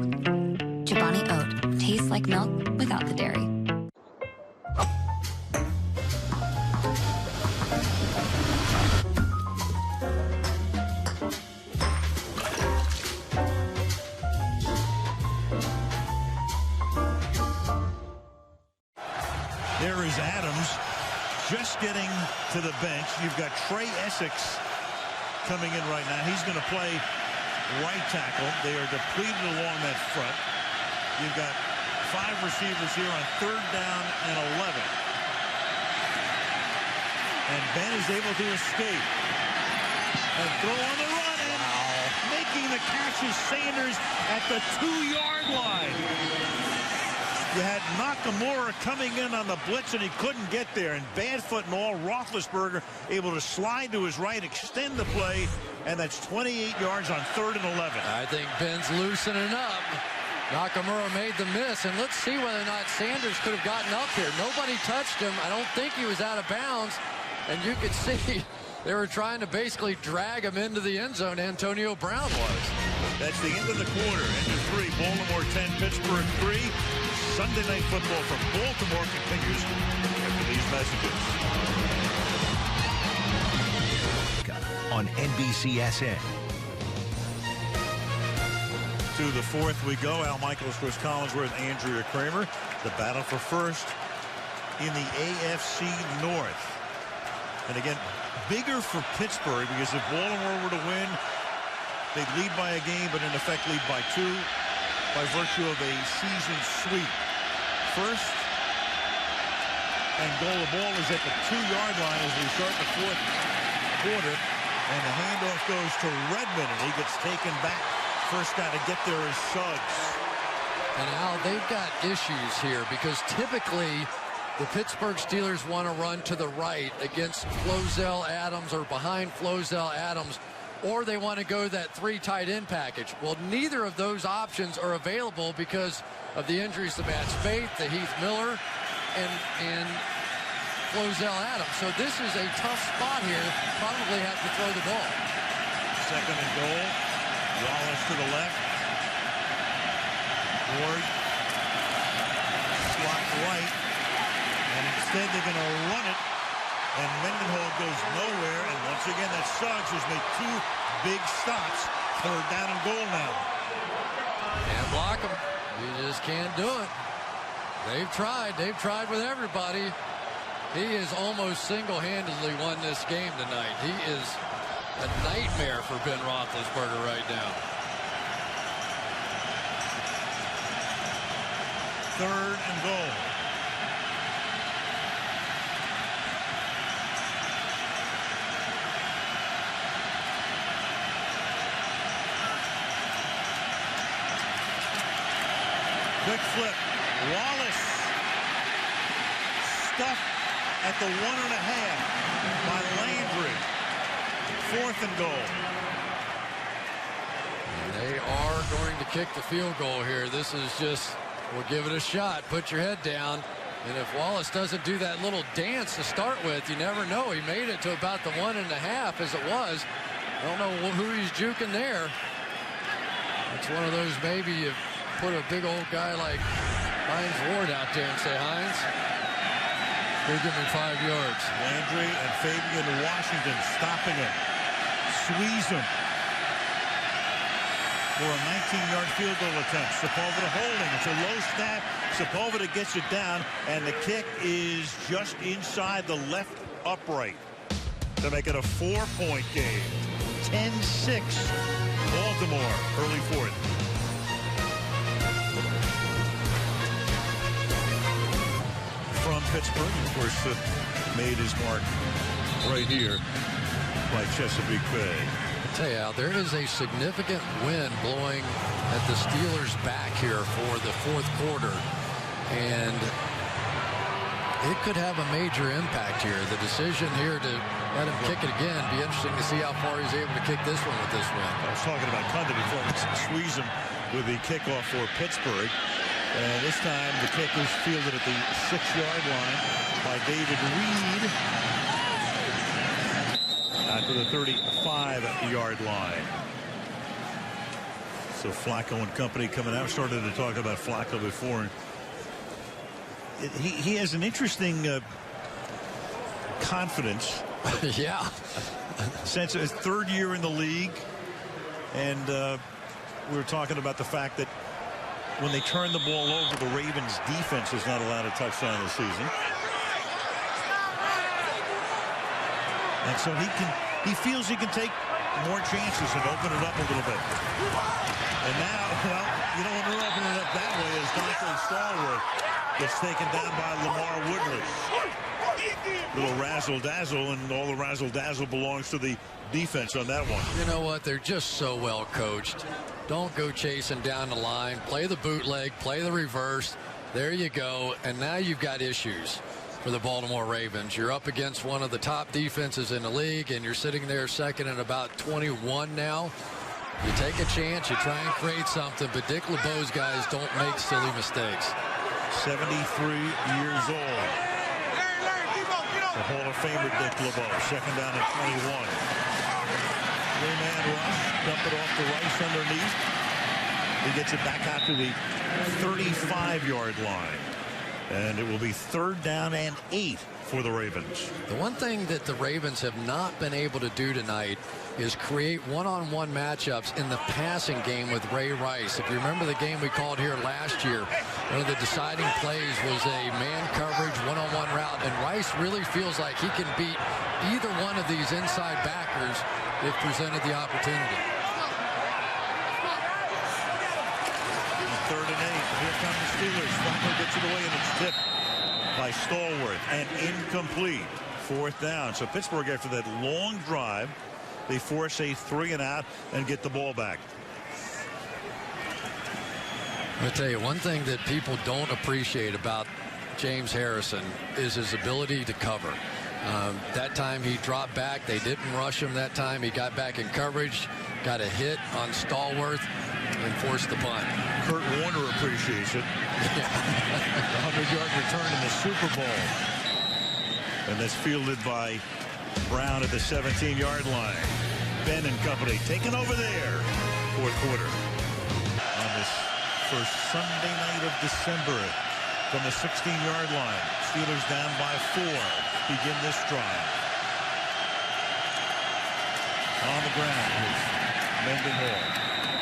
Chobani Oat tastes like milk without the dairy. There is Adams just getting to the bench. You've got Trey Essex coming in right now. He's going to play right tackle. They are depleted along that front. You've got 5 receivers here on 3rd down and 11. And Ben is able to escape and throw on the run, and making the catch is Sanders at the 2-yard line. You had Nakamura coming in on the blitz, and he couldn't get there. And bad foot and all, Roethlisberger able to slide to his right, extend the play, and that's 28 yards on 3rd and 11. I think Ben's loosening up. Nakamura made the miss, and let's see whether or not Sanders could have gotten up here. Nobody touched him. I don't think he was out of bounds, and you could see they were trying to basically drag him into the end zone. Antonio Brown was. That's the end of the quarter. End of 3. Baltimore 10, Pittsburgh 3. Sunday Night Football from Baltimore continues after these messages. On NBCSN. To the 4th we go. Al Michaels, Chris Collinsworth, Andrea Kramer. The battle for first in the AFC North. And again, bigger for Pittsburgh, because if Baltimore were to win, they'd lead by a game, but in effect lead by 2 by virtue of a season sweep. First and goal. The ball is at the 2-yard line as we start the 4th quarter. And the handoff goes to Redmond, and he gets taken back. First guy to get there is Suggs. And Al, they've got issues here because typically the Pittsburgh Steelers want to run to the right against Flozell Adams or behind Flozell Adams, or they want to go that 3 tight end package. Well, neither of those options are available because of the injuries to Matt Spaeth, to Heath Miller, and Flozell Adams. So this is a tough spot here. Probably have to throw the ball. 2nd and goal. Wallace to the left. Ward slot right. And instead they're going to run it and Mendenhall goes nowhere. And once again, that Suggs has made 2 big stops. 3rd down and goal now. Can't block him. You just can't do it. They've tried. They've tried with everybody. He has almost single-handedly won this game tonight. He is a nightmare for Ben Roethlisberger right now. 3rd and goal. Quick flip. Wallace stuffed at the 1.5 by Landry. 4th and goal. They are going to kick the field goal here. This is just, we'll give it a shot. Put your head down. And if Wallace doesn't do that little dance to start with, you never know. He made it to about the 1.5 as it was. I don't know who he's juking there. It's one of those, maybe you put a big old guy like Hines Ward out there and say, Hines, go give me 5 yards. Landry and Fabian Washington stopping him. Squeeze him for a 19-yard field goal attempt. Sepulveda holding. It's a low snap. Sepulveda gets it down, and the kick is just inside the left upright to make it a 4-point game. 10-6 Baltimore, early 4th. From Pittsburgh, of course, made his mark right here by Chesapeake Bay. I tell you, Al, there is a significant wind blowing at the Steelers' back here for the 4th quarter, and it could have a major impact here. The decision here to let him kick it again, be interesting to see how far he's able to kick this one with this wind. I was talking about Condon before. Squeeze him with the kickoff for Pittsburgh. And this time the kick is fielded at the 6-yard line by David Reed. Out to the 35-yard line. So Flacco and company coming out. Started to talk about Flacco before. He has an interesting confidence. Yeah. Since his 3rd year in the league. And we were talking about the fact that when they turn the ball over, the Ravens defense is not allowed a touchdown this season. And so he feels he can take more chances and open it up a little bit. And now, well, you don't want to open it up that way as Dante Stallworth gets taken down by Lamar Woodley. Little razzle-dazzle, and all the razzle-dazzle belongs to the defense on that one. You know what? They're just so well coached. Don't go chasing down the line. Play the bootleg, play the reverse. There you go. And now you've got issues for the Baltimore Ravens. You're up against one of the top defenses in the league, and you're sitting there second and about 21 now. You take a chance, you try and create something, but Dick LeBeau's guys don't make silly mistakes. 73 years old. The Hall of Famer Dick LeBeau. 2nd down and 21. 3-man rush. Dump it off to Rice underneath. He gets it back out to the 35-yard line. And it will be 3rd down and 8 for the Ravens. The one thing that the Ravens have not been able to do tonight is create one-on-one matchups in the passing game with Ray Rice. If you remember the game we called here last year, one of the deciding plays was a man coverage one-on-one route, and Rice really feels like he can beat either one of these inside backers if presented the opportunity. 3rd and 8. Here come the Steelers. Flacco gets it away, and it's tipped by Stallworth and incomplete. 4th down. So Pittsburgh, after that long drive, they force a 3-and-out and get the ball back. I'll tell you, one thing that people don't appreciate about James Harrison is his ability to cover. That time he dropped back. They didn't rush him that time. He got back in coverage, got a hit on Stallworth, and forced the punt. Kurt Warner appreciates it. The 100-yard return in the Super Bowl. And that's fielded by Brown at the 17-yard line. Ben and company taking over there. 4th quarter. On this first Sunday night of December from the 16-yard line. Steelers down by 4. begin this drive. On the ground is Mendenhall.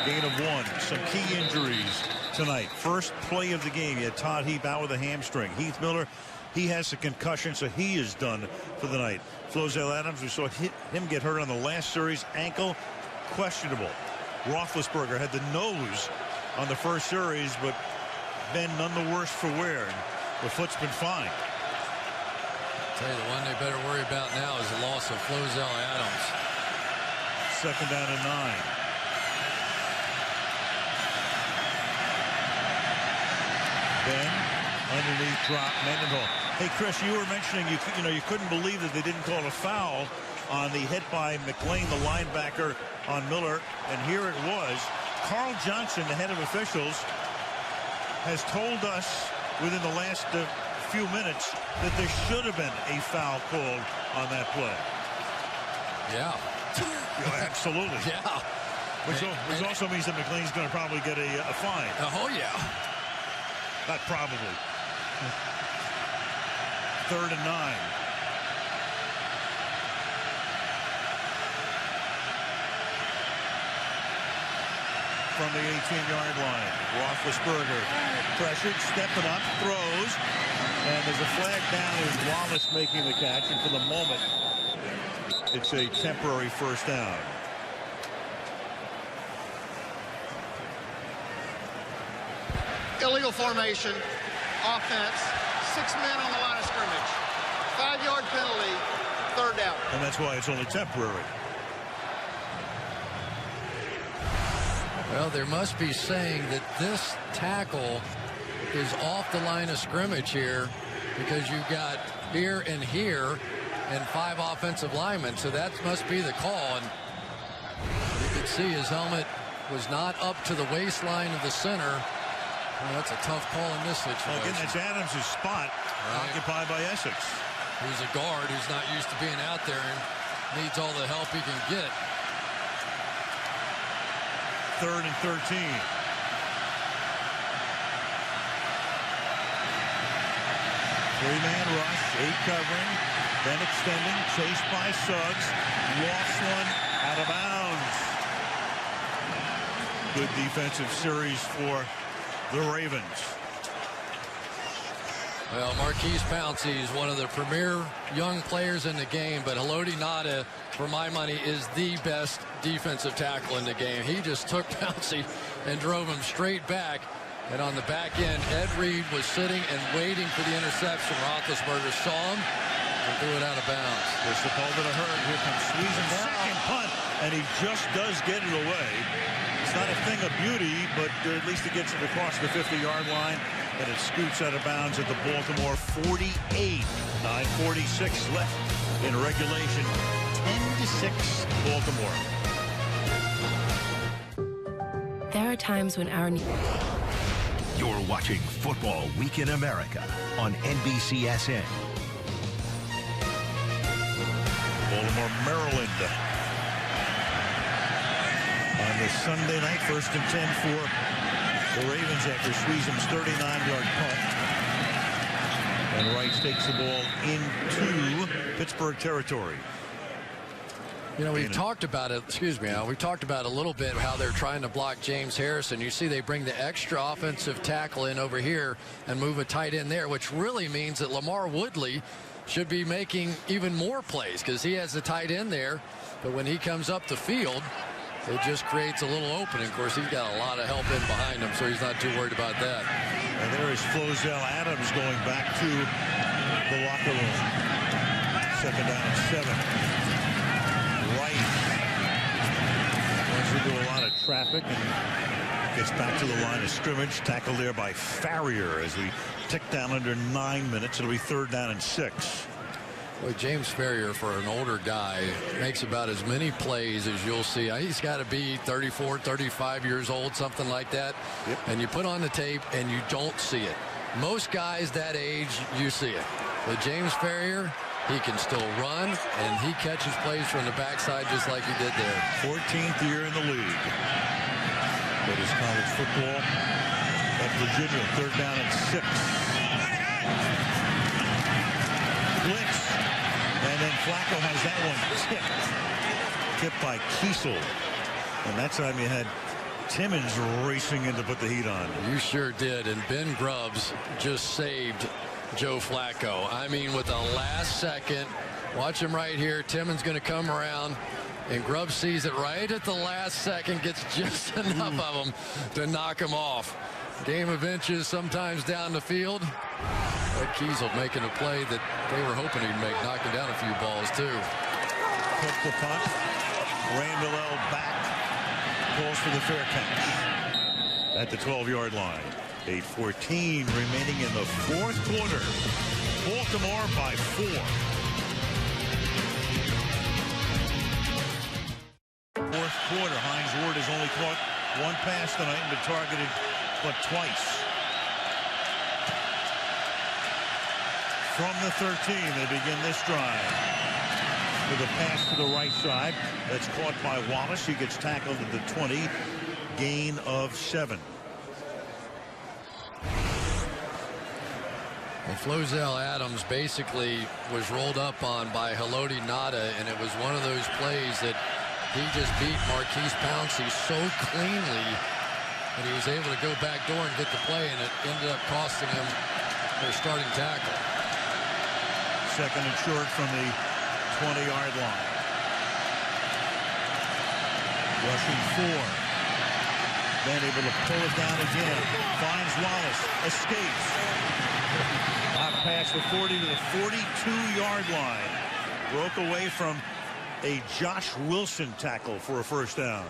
Gain of 1. Some key injuries tonight. First play of the game, you had Todd Heap out with a hamstring. Heath Miller, he has a concussion, so he is done for the night. Flozell Adams, we saw him get hurt on the last series. Ankle, questionable. Roethlisberger had the nose on the first series, but been none the worse for wear. The foot's been fine. I'll tell you, the one they better worry about now is the loss of Flozell Adams. 2nd down and 9. Ben underneath drop, Mendenhall. Hey Chris, you were mentioning you couldn't believe that they didn't call a foul on the hit by McLean, the linebacker, on Miller, and here it was. Carl Johnson, the head of officials, has told us within the last few minutes that there should have been a foul called on that play. Yeah. Absolutely. Yeah. Which also means that McLean's going to probably get a fine. Oh, yeah. Not probably. 3rd and 9. From the 18-yard line. Roethlisberger pressured, stepping up, throws, and there's a flag down as Wallace making the catch, and for the moment, it's a temporary first down. Illegal formation, offense, 6 men on the line of scrimmage. 5-yard penalty, 3rd down. And that's why it's only temporary. Well, there must be saying that this tackle is off the line of scrimmage here because you've got here and 5 offensive linemen. So that must be the call. And you could see his helmet was not up to the waistline of the center. Well, that's a tough call in this situation. Well, again, that's Adams' spot, occupied by Essex. Who's a guard who's not used to being out there and needs all the help he can get. 3rd and 13. Three-man rush, 8 covering, then extending, chased by Suggs, lost one, out of bounds. Good defensive series for the Ravens. Well, Marquise Pouncey is one of the premier young players in the game, but Haloti Ngata, for my money, is the best defensive tackle in the game. He just took Pouncey and drove him straight back. And on the back end, Ed Reed was sitting and waiting for the interception. Roethlisberger saw him and threw it out of bounds. There's the ball to the herd. Here comes Sweezin, second punt, and he just does get it away. It's not a thing of beauty, but at least it gets it across the 50-yard line, and it scoots out of bounds at the Baltimore 48. 9:46 left in regulation. 10-6 Baltimore. There are times when our You're watching Football Week in America on NBCSN. Baltimore, Maryland. On this Sunday night, 1st and 10 for the Ravens after Sweezin's 39-yard punt. And Rice takes the ball into Pittsburgh territory. You know, we've talked about it. Excuse me, Al. We've talked about a little bit how they're trying to block James Harrison. You see they bring the extra offensive tackle in over here and move a tight end there, which really means that Lamar Woodley should be making even more plays because he has the tight end there. But when he comes up the field, it just creates a little opening. Of course, he's got a lot of help in behind him, so he's not too worried about that. And there is Flozell Adams going back to the locker room. 2nd down and 7. Runs into a lot of traffic and gets back to the line of scrimmage. Tackled there by Farrier as we tick down under 9 minutes. It'll be 3rd down and 6. Well, James Farrier, for an older guy, makes about as many plays as you'll see. He's got to be 34, 35 years old, something like that. Yep. And you put on the tape and you don't see it. Most guys that age, you see it. But James Farrier, he can still run, and he catches plays from the backside just like he did there. 14th year in the league. But his college football at Virginia, 3rd down and 6. Blitz. Flacco has that one tipped by Kiesel. And that time you had Timmons racing in to put the heat on. You sure did. And Ben Grubbs just saved Joe Flacco. I mean, with the last second, watch him right here. Timmons going to come around, and Grubbs sees it right at the last second, gets just enough of him to knock him off. Game of inches sometimes down the field. But Kiesel making a play that they were hoping he'd make, knocking down a few balls too. Took the punt. Randall L. back. Calls for the fair catch at the 12-yard line. 8:14 remaining in the fourth quarter. Baltimore by 4. Fourth quarter. Hines Ward has only caught one pass tonight and been targeted but twice. From the 13, they begin this drive with a pass to the right side. That's caught by Wallace. He gets tackled at the 20. Gain of 7. Well, Flozell Adams basically was rolled up on by Haloti Ngata, and it was one of those plays that he just beat Marquise Pouncey so cleanly that he was able to go back door and get the play, and it ended up costing him their starting tackle. Second and short from the 20-yard line. Rushing 4. Then able to pull it down again. Finds Wallace. Escapes. Out past the 40 to the 42-yard line. Broke away from a Josh Wilson tackle for a first down.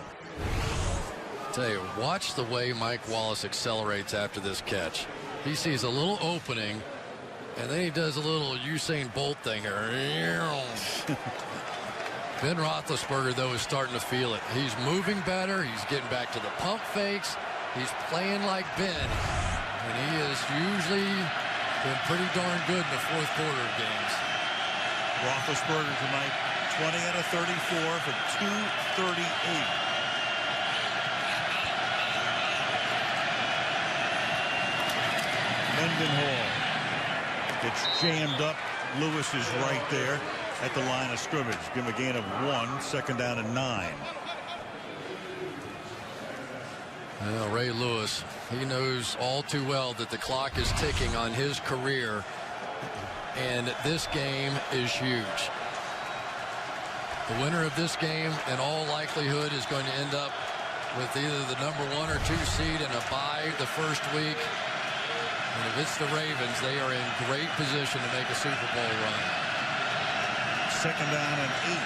Tell you, watch the way Mike Wallace accelerates after this catch. He sees a little opening, and then he does a little Usain Bolt thing. Ben Roethlisberger, though, is starting to feel it. He's moving better. He's getting back to the pump fakes. He's playing like Ben. And he has usually been pretty darn good in the fourth quarter of games. Roethlisberger tonight, 20 out of 34 for 238. Mendenhall gets jammed up. Lewis is right there at the line of scrimmage. Give him a gain of 1. Second down and 9. Well, Ray Lewis, he knows all too well that the clock is ticking on his career, and this game is huge. The winner of this game, in all likelihood, is going to end up with either the number 1 or 2 seed and a bye the first week. And if it's the Ravens, they are in great position to make a Super Bowl run. Second down and 8.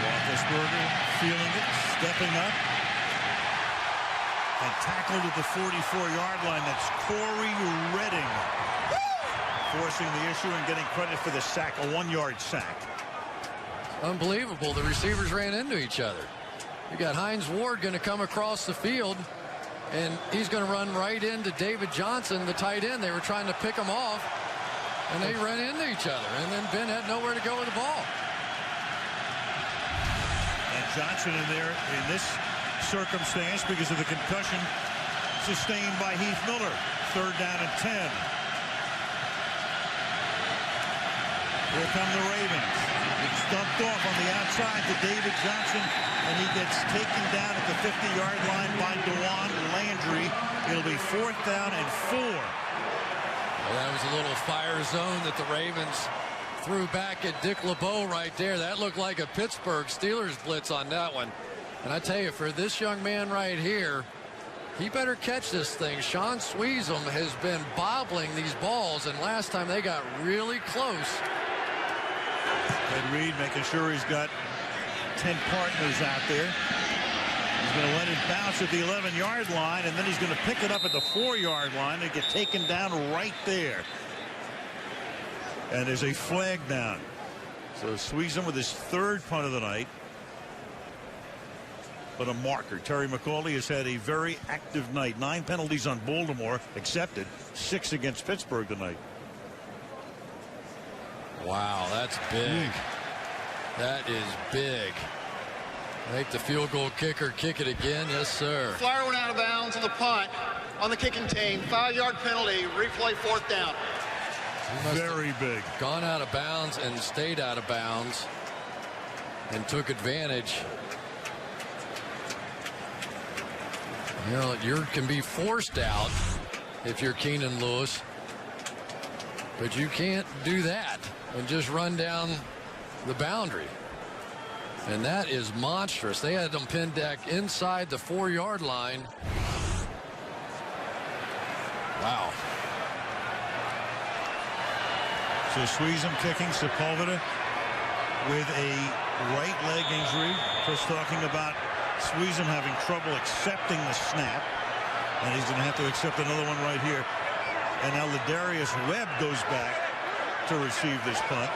Roethlisberger feeling it, stepping up, and tackled at the 44-yard line. That's Corey Redding forcing the issue and getting credit for the sack, a 1-yard sack. Unbelievable. The receivers ran into each other. You got Hines Ward going to come across the field, and he's going to run right into David Johnson, the tight end. They were trying to pick him off, and they ran into each other, and then Ben had nowhere to go with the ball. And Johnson in there in this circumstance because of the concussion sustained by Heath Miller. Third down and 10. Here come the Ravens. It's dumped off on the outside to David Johnson, and he gets taken down at the 50-yard line by Dewan Landry. It'll be 4th down and 4. Well, that was a little fire zone that the Ravens threw back at Dick LeBeau right there. That looked like a Pittsburgh Steelers blitz on that one. And I tell you, for this young man right here, he better catch this thing. Sean Sweezum has been bobbling these balls, and last time they got really close. Ed Reed making sure he's got 10 partners out there. He's going to let it bounce at the 11-yard line, and then he's going to pick it up at the 4-yard line and get taken down right there. And there's a flag down. So Sweezum with his 3rd punt of the night. But a marker. Terry McAuley has had a very active night. 9 penalties on Baltimore accepted. 6 against Pittsburgh tonight. Wow, that's big. That is big. Make the field goal kicker kick it again. Yes, sir. Flyer went out of bounds on the punt. on the kicking team. 5-yard penalty, replay 4th down. Very big. Gone out of bounds and stayed out of bounds and took advantage. You know, you can be forced out if you're Keenan Lewis, but you can't do that and just run down the boundary. And that is monstrous. They had them pinned back inside the 4-yard line. Wow. So Sweezum kicking, Sepulveda with a right leg injury. Chris talking about Sweezum having trouble accepting the snap, and he's going to have to accept another one right here. And now Ladarius Webb goes back to receive this punt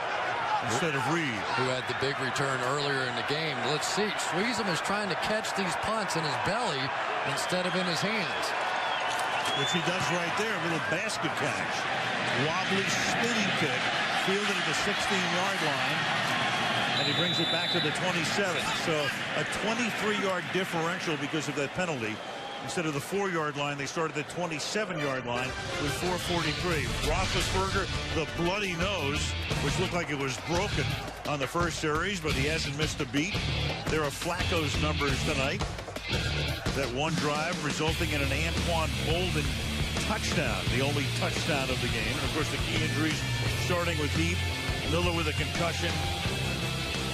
instead of Reed, who had the big return earlier in the game. Let's see. Sweezum is trying to catch these punts in his belly instead of in his hands, which he does right there. A little basket catch, wobbly spinning kick, fielded at the 16-yard line. And he brings it back to the 27. So a 23-yard differential because of that penalty. Instead of the 4-yard line, they started the 27-yard line with 4:43. Roethlisberger, the bloody nose, which looked like it was broken on the first series, but he hasn't missed a beat. There are Flacco's numbers tonight. That one drive resulting in an Anquan Bolden touchdown, the only touchdown of the game. And of course, the key injuries starting with Heath, Miller with a concussion.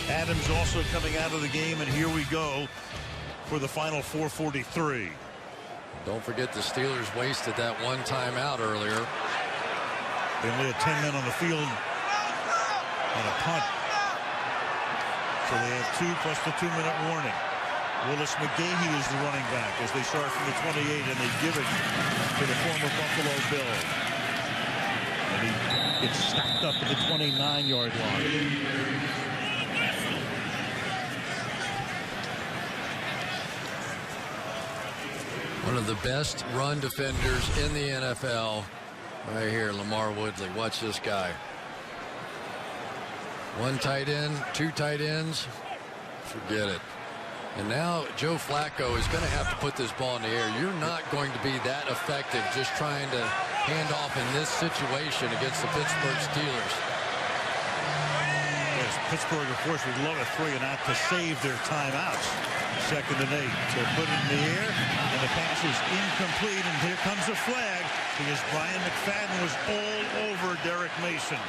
Adams also coming out of the game, and here we go for the final 4:43. Don't forget the Steelers wasted that one timeout earlier. They only had 10 men on the field on a punt. So they have 2 plus the 2-minute warning. Willis McGahee is the running back as they start from the 28 and they give it to the former Buffalo Bill. And he gets stacked up at the 29-yard line. One of the best run defenders in the NFL. Right here, Lamar Woodley. Watch this guy. 1 tight end, 2 tight ends. Forget it. And now Joe Flacco is going to have to put this ball in the air. You're not going to be that effective just trying to hand off in this situation against the Pittsburgh Steelers. Yes, Pittsburgh, of course, would love a 3-and-out to save their timeouts. 2nd and 8. They'll put it in the air, and the pass is incomplete, and here comes a flag because Brian McFadden was all over Derek Mason.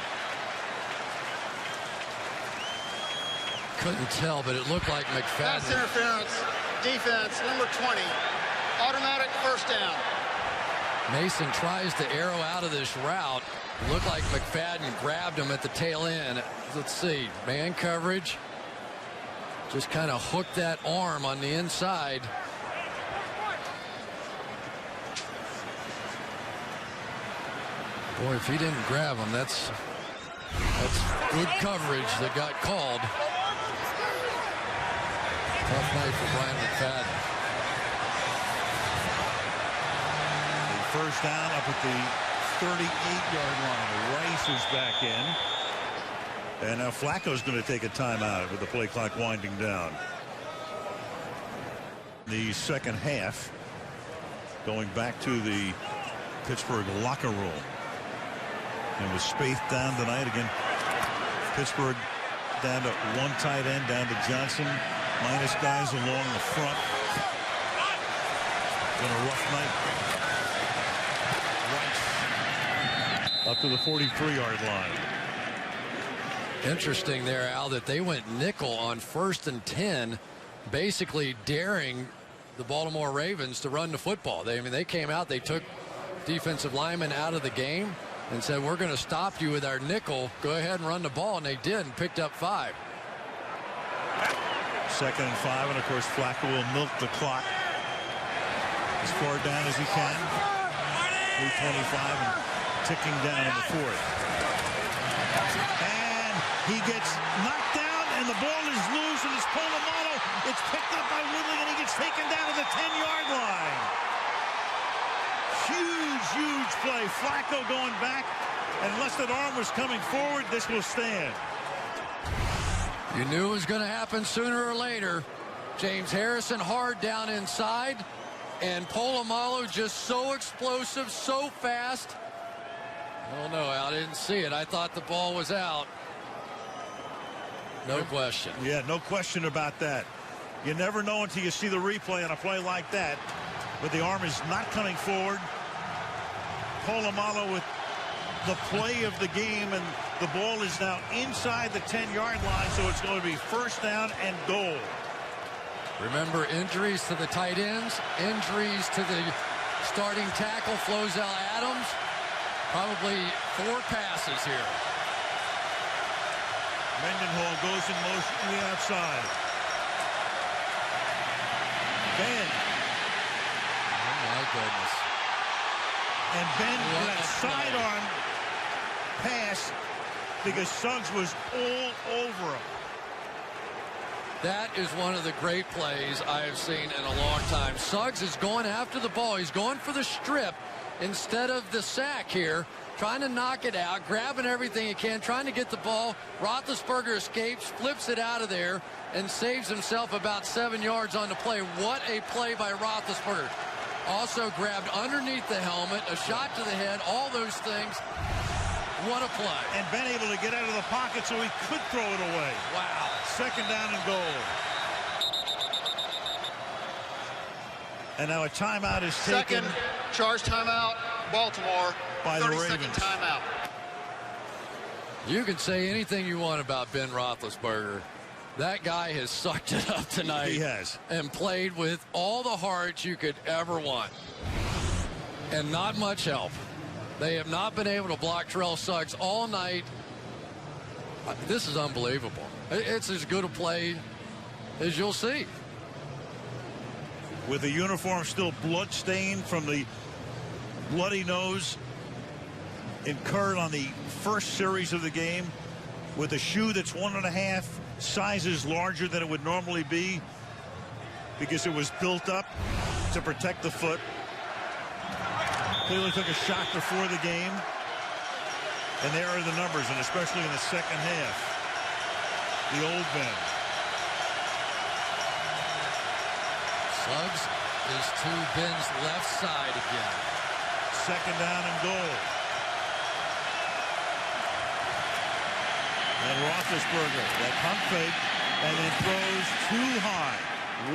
Couldn't tell, but it looked like McFadden. Pass interference, defense, number 20. Automatic 1st down. Mason tries to arrow out of this route. Looked like McFadden grabbed him at the tail end. Let's see, man coverage. Just kind of hooked that arm on the inside. Boy, if he didn't grab him, that's good coverage that got called. Tough night for Brian McFadden. The 1st down up at the 38-yard line. Rice is back in. And now Flacco's going to take a timeout with the play clock winding down. The second half, going back to the Pittsburgh locker room. And with Spaeth down tonight again, Pittsburgh down to 1 tight end, down to Johnson, minus guys along the front. Been a rough night. Rice up to the 43-yard line. Interesting there, Al, that they went nickel on 1st and 10, basically daring the Baltimore Ravens to run the football. They came out, they took defensive linemen out of the game and said, we're going to stop you with our nickel. Go ahead and run the ball, and they did and picked up 5. 2nd and 5, and of course Flacco will milk the clock as far down as he can. 3:25 and ticking down in the 4th. He gets knocked down, and the ball is loose, and it's Polamalu. It's picked up by Woodley, and he gets taken down to the 10-yard line. Huge play. Flacco going back, and unless that arm was coming forward, this will stand. You knew it was going to happen sooner or later. James Harrison hard down inside. And Polamalu just so explosive, so fast. I don't know, I didn't see it. I thought the ball was out. No question. Yeah, no question about that. You never know until you see the replay on a play like that. But the arm is not coming forward. Polamalu with the play of the game, and the ball is now inside the 10-yard line, so it's going to be first down and goal. Remember, injuries to the tight ends, injuries to the starting tackle, Flozell Adams. Probably 4 passes here. Mendenhall goes in motion to the outside. Ben. Oh, my goodness. And Ben with that sidearm pass because Suggs was all over him. That is one of the great plays I have seen in a long time. Suggs is going after the ball. He's going for the strip instead of the sack here, trying to knock it out, grabbing everything he can, trying to get the ball. Roethlisberger escapes, flips it out of there, and saves himself about 7 yards on the play. What a play by Roethlisberger. Also grabbed underneath the helmet, a shot to the head, all those things. What a play. And Ben able to get out of the pocket so he could throw it away. Wow. Second down and goal. And now a timeout is taken. Second charge timeout, Baltimore. By the 30-second timeout. You can say anything you want about Ben Roethlisberger. That guy has sucked it up tonight. He has. And played with all the heart you could ever want. And not much help. They have not been able to block Terrell Suggs all night. This is unbelievable. It's as good a play as you'll see. With the uniform still blood-stained from the bloody nose incurred on the first series of the game, with a shoe that's 1.5 sizes larger than it would normally be because it was built up to protect the foot. Clearly took a shot before the game. And there are the numbers, and especially in the second half. The old Ben. Suggs is to Ben's left side again. Second down and goal. And Roethlisberger, that pump fake, and then throws too high.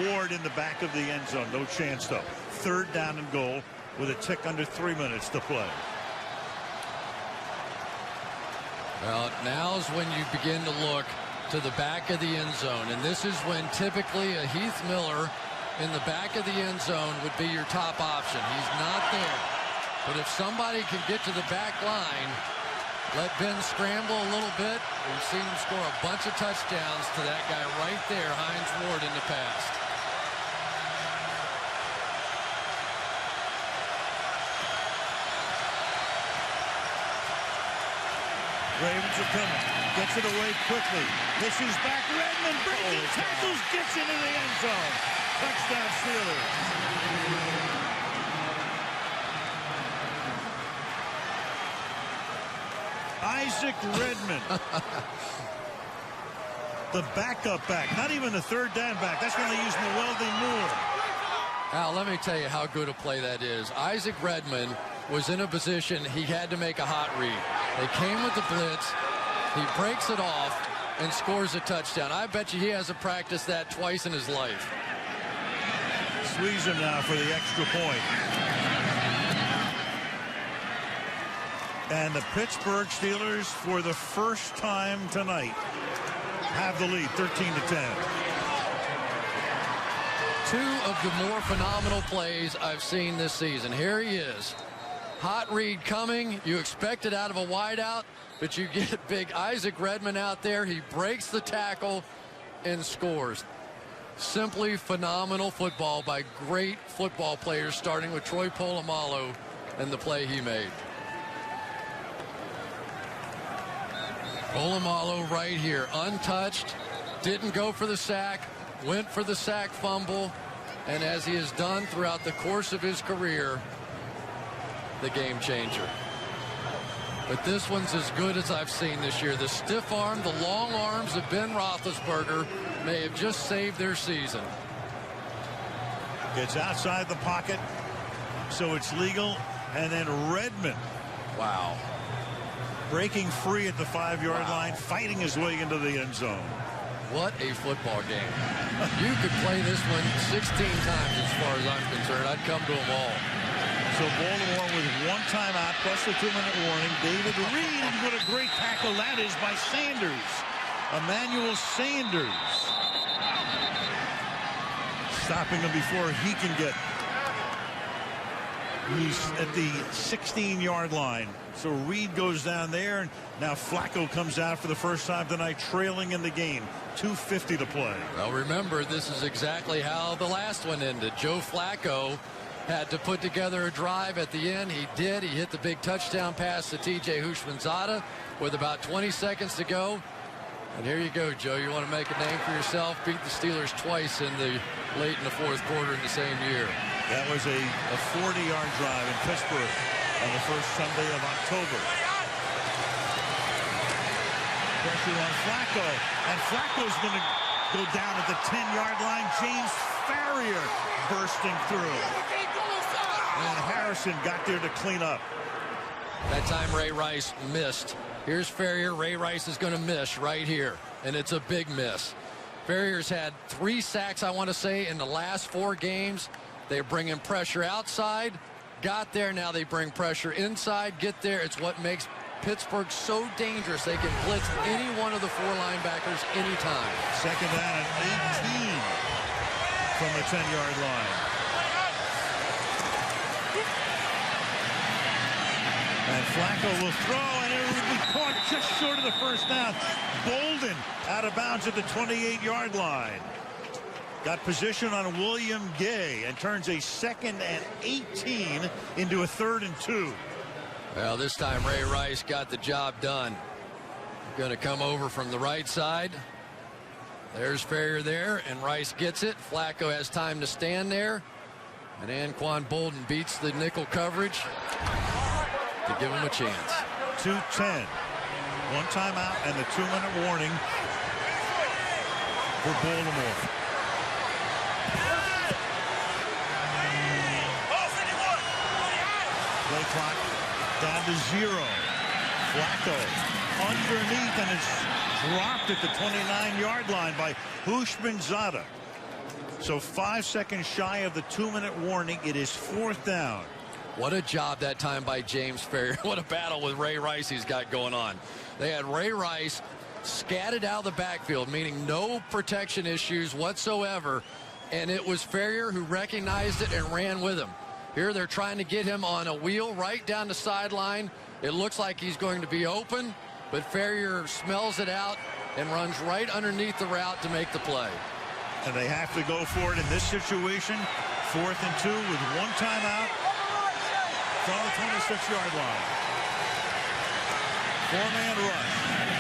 Ward in the back of the end zone. No chance, though. Third down and goal with a tick under 3 minutes to play. Well, now's when you begin to look to the back of the end zone. And this is when typically a Heath Miller in the back of the end zone would be your top option. He's not there. But if somebody can get to the back line, let Ben scramble a little bit. We've seen him score a bunch of touchdowns to that guy right there, Hines Ward, in the past. Ravens are coming. Gets it away quickly. This is back. Redmond breaking tackles. Gets into the end zone. Touchdown Steelers. Isaac Redmond. The backup back. Not even the third down back. That's when they use Welding Moore. Al, let me tell you how good a play that is. Isaac Redmond was in a position he had to make a hot read. They came with the blitz. He breaks it off and scores a touchdown. I bet you he hasn't practiced that twice in his life. Squeeze him now for the extra point. And the Pittsburgh Steelers, for the first time tonight, have the lead, 13-10. Two of the more phenomenal plays I've seen this season. Here he is. Hot read coming. You expect it out of a wideout, but you get big Isaac Redmond out there. He breaks the tackle and scores. Simply phenomenal football by great football players, starting with Troy Polamalu and the play he made. Polamalu right here, untouched, didn't go for the sack, went for the sack fumble, and as he has done throughout the course of his career, the game changer. But this one's as good as I've seen this year. The stiff arm, the long arms of Ben Roethlisberger may have just saved their season. Gets outside the pocket, so it's legal. And then Redmond. Wow. Breaking free at the 5-yard line, fighting his way into the end zone. What a football game. You could play this one 16 times as far as I'm concerned. I'd come to them all. So Baltimore with 1 timeout plus the 2-minute warning. David Reed, and what a great tackle that is by Sanders. Emmanuel Sanders. Stopping him before he can get. He's at the 16-yard line. So Reed goes down there, and now Flacco comes out for the first time tonight, trailing in the game. 2:50 to play. Well, remember, this is exactly how the last one ended. Joe Flacco had to put together a drive at the end. He did. He hit the big touchdown pass to T.J. Houshmandzadeh with about 20 seconds to go. And here you go, Joe. You want to make a name for yourself. Beat the Steelers twice late in the 4th quarter in the same year. That was a 40-yard drive in Pittsburgh on the first Sunday of October. Pressure on Flacco, and Flacco's going to go down at the 10-yard line. James Farrior bursting through. And Harrison got there to clean up. That time Ray Rice missed. Here's Farrior. Ray Rice is going to miss right here, and it's a big miss. Farrier's had 3 sacks, I want to say, in the last 4 games. They're bringing pressure outside. Got there. Now they bring pressure inside. Get there. It's what makes Pittsburgh so dangerous. They can blitz any one of the 4 linebackers anytime. Second down and 18 from the 10-yard line. And Flacco will throw, and it will be caught just short of the first down. Bolden out of bounds at the 28-yard line. Got position on William Gay and turns a 2nd and 18 into a 3rd and 2. Well, this time Ray Rice got the job done. Going to come over from the right side. There's Farrior there, and Rice gets it. Flacco has time to stand there, and Anquan Bolden beats the nickel coverage to give him a chance. 2:10. 1 timeout and the 2-minute warning for Baltimore. Play clock down to 0. Flacco underneath, and it's dropped at the 29-yard line by Houshmandzadeh. So 5 seconds shy of the 2-minute warning. It is 4th down. What a job that time by James Farrior. What a battle with Ray Rice he's got going on. They had Ray Rice scattered out of the backfield, meaning no protection issues whatsoever. And it was Farrior who recognized it and ran with him. Here they're trying to get him on a wheel right down the sideline. It looks like he's going to be open, but Farrior smells it out and runs right underneath the route to make the play. And they have to go for it in this situation. 4th and 2 with 1 timeout from the 26-yard line. 4-man rush.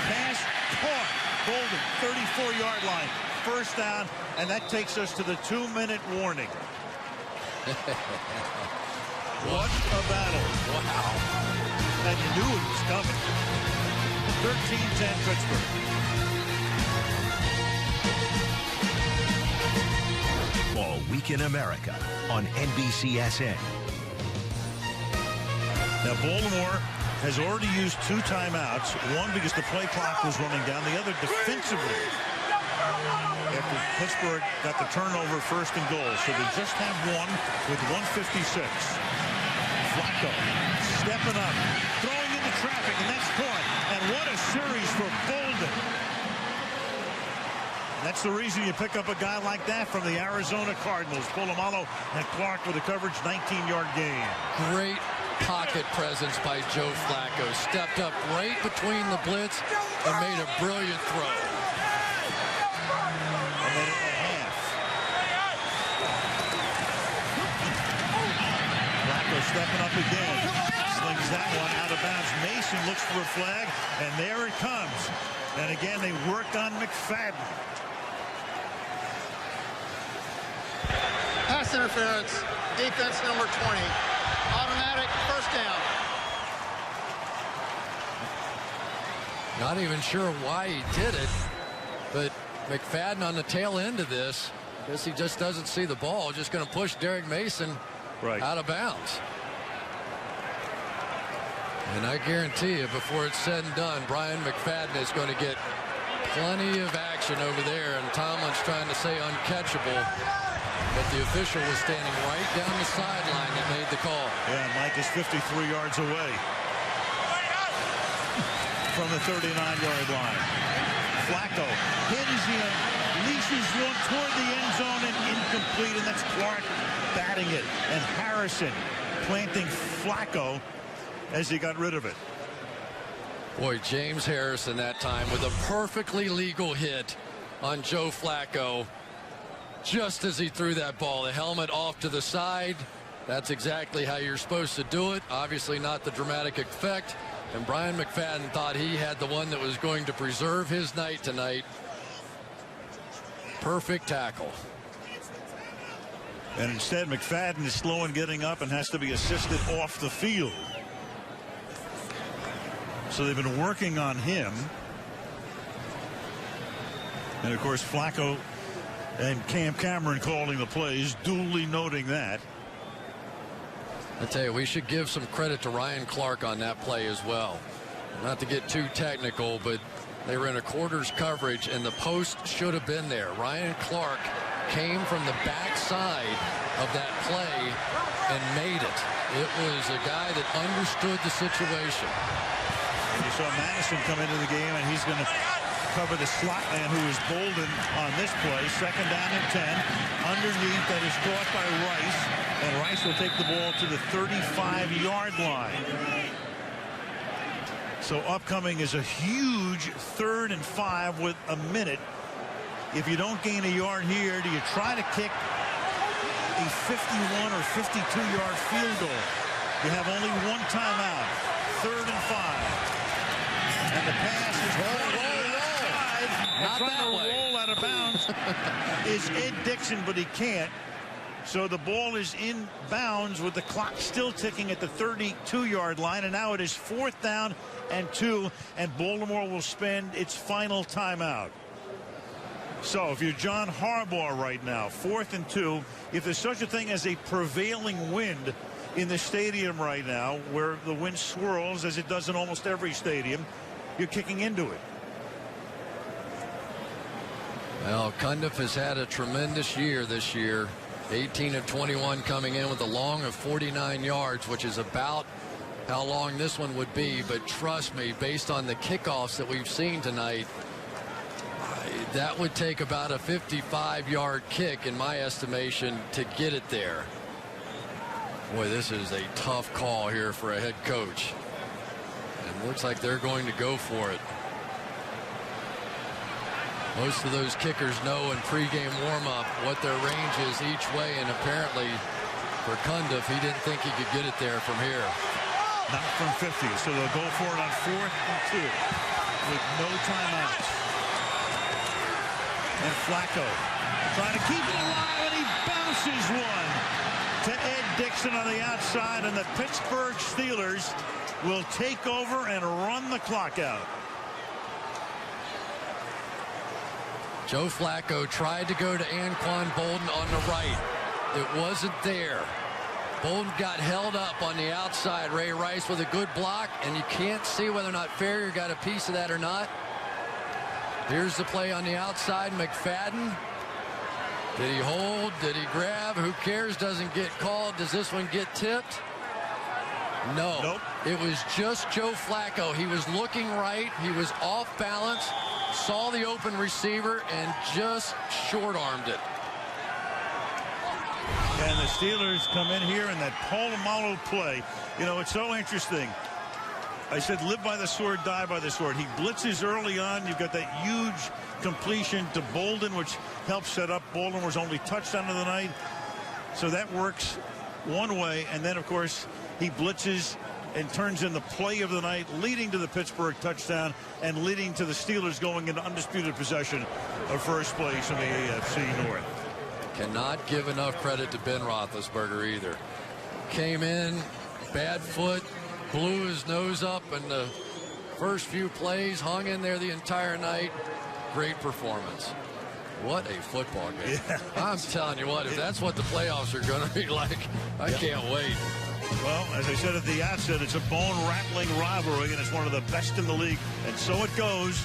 Pass caught. Bolden, 34-yard line. 1st down, and that takes us to the 2-minute warning. What a battle. Wow. And you knew it was coming. 13-10 Pittsburgh. All Week in America on NBCSN. Now Baltimore has already used 2 timeouts. One because the play clock was running down. The other defensively. After Pittsburgh got the turnover 1st and goal. So they just have 1 with 1:56. Flacco stepping up, throwing into traffic, and that's caught. And what a series for Bolden. That's the reason you pick up a guy like that from the Arizona Cardinals. Polamalu and Clark with a coverage 19-yard gain. Great pocket presence by Joe Flacco. Stepped up right between the blitz and made a brilliant throw. A minute and a half. Flacco stepping up again. Slings that one out of bounds. Mason looks for a flag, and there it comes. And again, they worked on McFadden. Pass interference, defense number 20. Automatic 1st down. Not even sure why he did it, but McFadden on the tail end of this Guess he just doesn't see the ball. Just going to push Derek Mason out of bounds. And I guarantee you, before it's said and done, Brian McFadden is going to get plenty of action over there. And Tomlin's trying to say uncatchable. But the official was standing right down the sideline that made the call. Yeah, Mike is 53 yards away from the 39-yard line. Flacco hits him, leashes one toward the end zone and incomplete, and that's Clark batting it. And Harrison planting Flacco as he got rid of it. Boy, James Harrison that time with a perfectly legal hit on Joe Flacco. Just as he threw that ball, the helmet off to the side. That's exactly how you're supposed to do it. Obviously not the dramatic effect. And Brian McFadden thought he had the one that was going to preserve his night tonight. Perfect tackle. And instead, McFadden is slow in getting up and has to be assisted off the field. So they've been working on him. And of course, Flacco and Cam Cameron calling the plays, duly noting that. I tell you, we should give some credit to Ryan Clark on that play as well. Not to get too technical, but they were in a quarters coverage and the post should have been there. Ryan Clark came from the backside of that play and made it. It was a guy that understood the situation. And you saw Madison come into the game, and he's going to cover the slot man who is Bolden on this play. Second down and 10. Underneath, that is caught by Rice. And Rice will take the ball to the 35-yard line. So upcoming is a huge 3rd and 5 with a minute. If you don't gain a yard here, do you try to kick a 51 or 52-yard field goal? You have only one timeout. 3rd and 5. And the pass is Not trying that to way. roll out of bounds is Ed Dixon, but he can't. So the ball is in bounds with the clock still ticking at the 32-yard line. And now it is 4th down and 2. And Baltimore will spend its final timeout. So if you're John Harbaugh right now, 4th and 2, if there's such a thing as a prevailing wind in the stadium right now, where the wind swirls as it does in almost every stadium, you're kicking into it. Well, Cundiff has had a tremendous year this year. 18 of 21 coming in with a long of 49 yards, which is about how long this one would be. But trust me, based on the kickoffs that we've seen tonight, that would take about a 55-yard kick, in my estimation, to get it there. Boy, this is a tough call here for a head coach. And looks like they're going to go for it. Most of those kickers know in pregame warm-up what their range is each way, and apparently for Cundiff, he didn't think he could get it there from here. Not from 50, so they'll go for it on 4th and 2 with no timeouts. And Flacco trying to keep it alive, and he bounces one to Ed Dixon on the outside, and the Pittsburgh Steelers will take over and run the clock out. Joe Flacco tried to go to Anquan Bolden on the right. It wasn't there. Bolden got held up on the outside. Ray Rice with a good block, and you can't see whether or not Ferrier got a piece of that or not. Here's the play on the outside. McFadden. Did he hold? Did he grab? Who cares? Doesn't get called. Does this one get tipped? No. Nope. It was just Joe Flacco. He was looking right. He was off balance. Saw the open receiver and just short-armed it. And the Steelers come in here in that Polamalu play. You know, it's so interesting. I said live by the sword, die by the sword. He blitzes early on. You've got that huge completion to Bolden, which helps set up Baltimore's only touchdown of the night. So that works one way. And then, of course, he blitzes and turns in the play of the night, leading to the Pittsburgh touchdown and leading to the Steelers going into undisputed possession of first place in the AFC North. Cannot give enough credit to Ben Roethlisberger either. Came in, bad foot, blew his nose up in the first few plays, hung in there the entire night. Great performance. What a football game. Yeah. I'm telling you what, if that's what the playoffs are going to be like, I can't wait. Well, as I said at the outset, it's a bone-rattling rivalry, and it's one of the best in the league. And so it goes.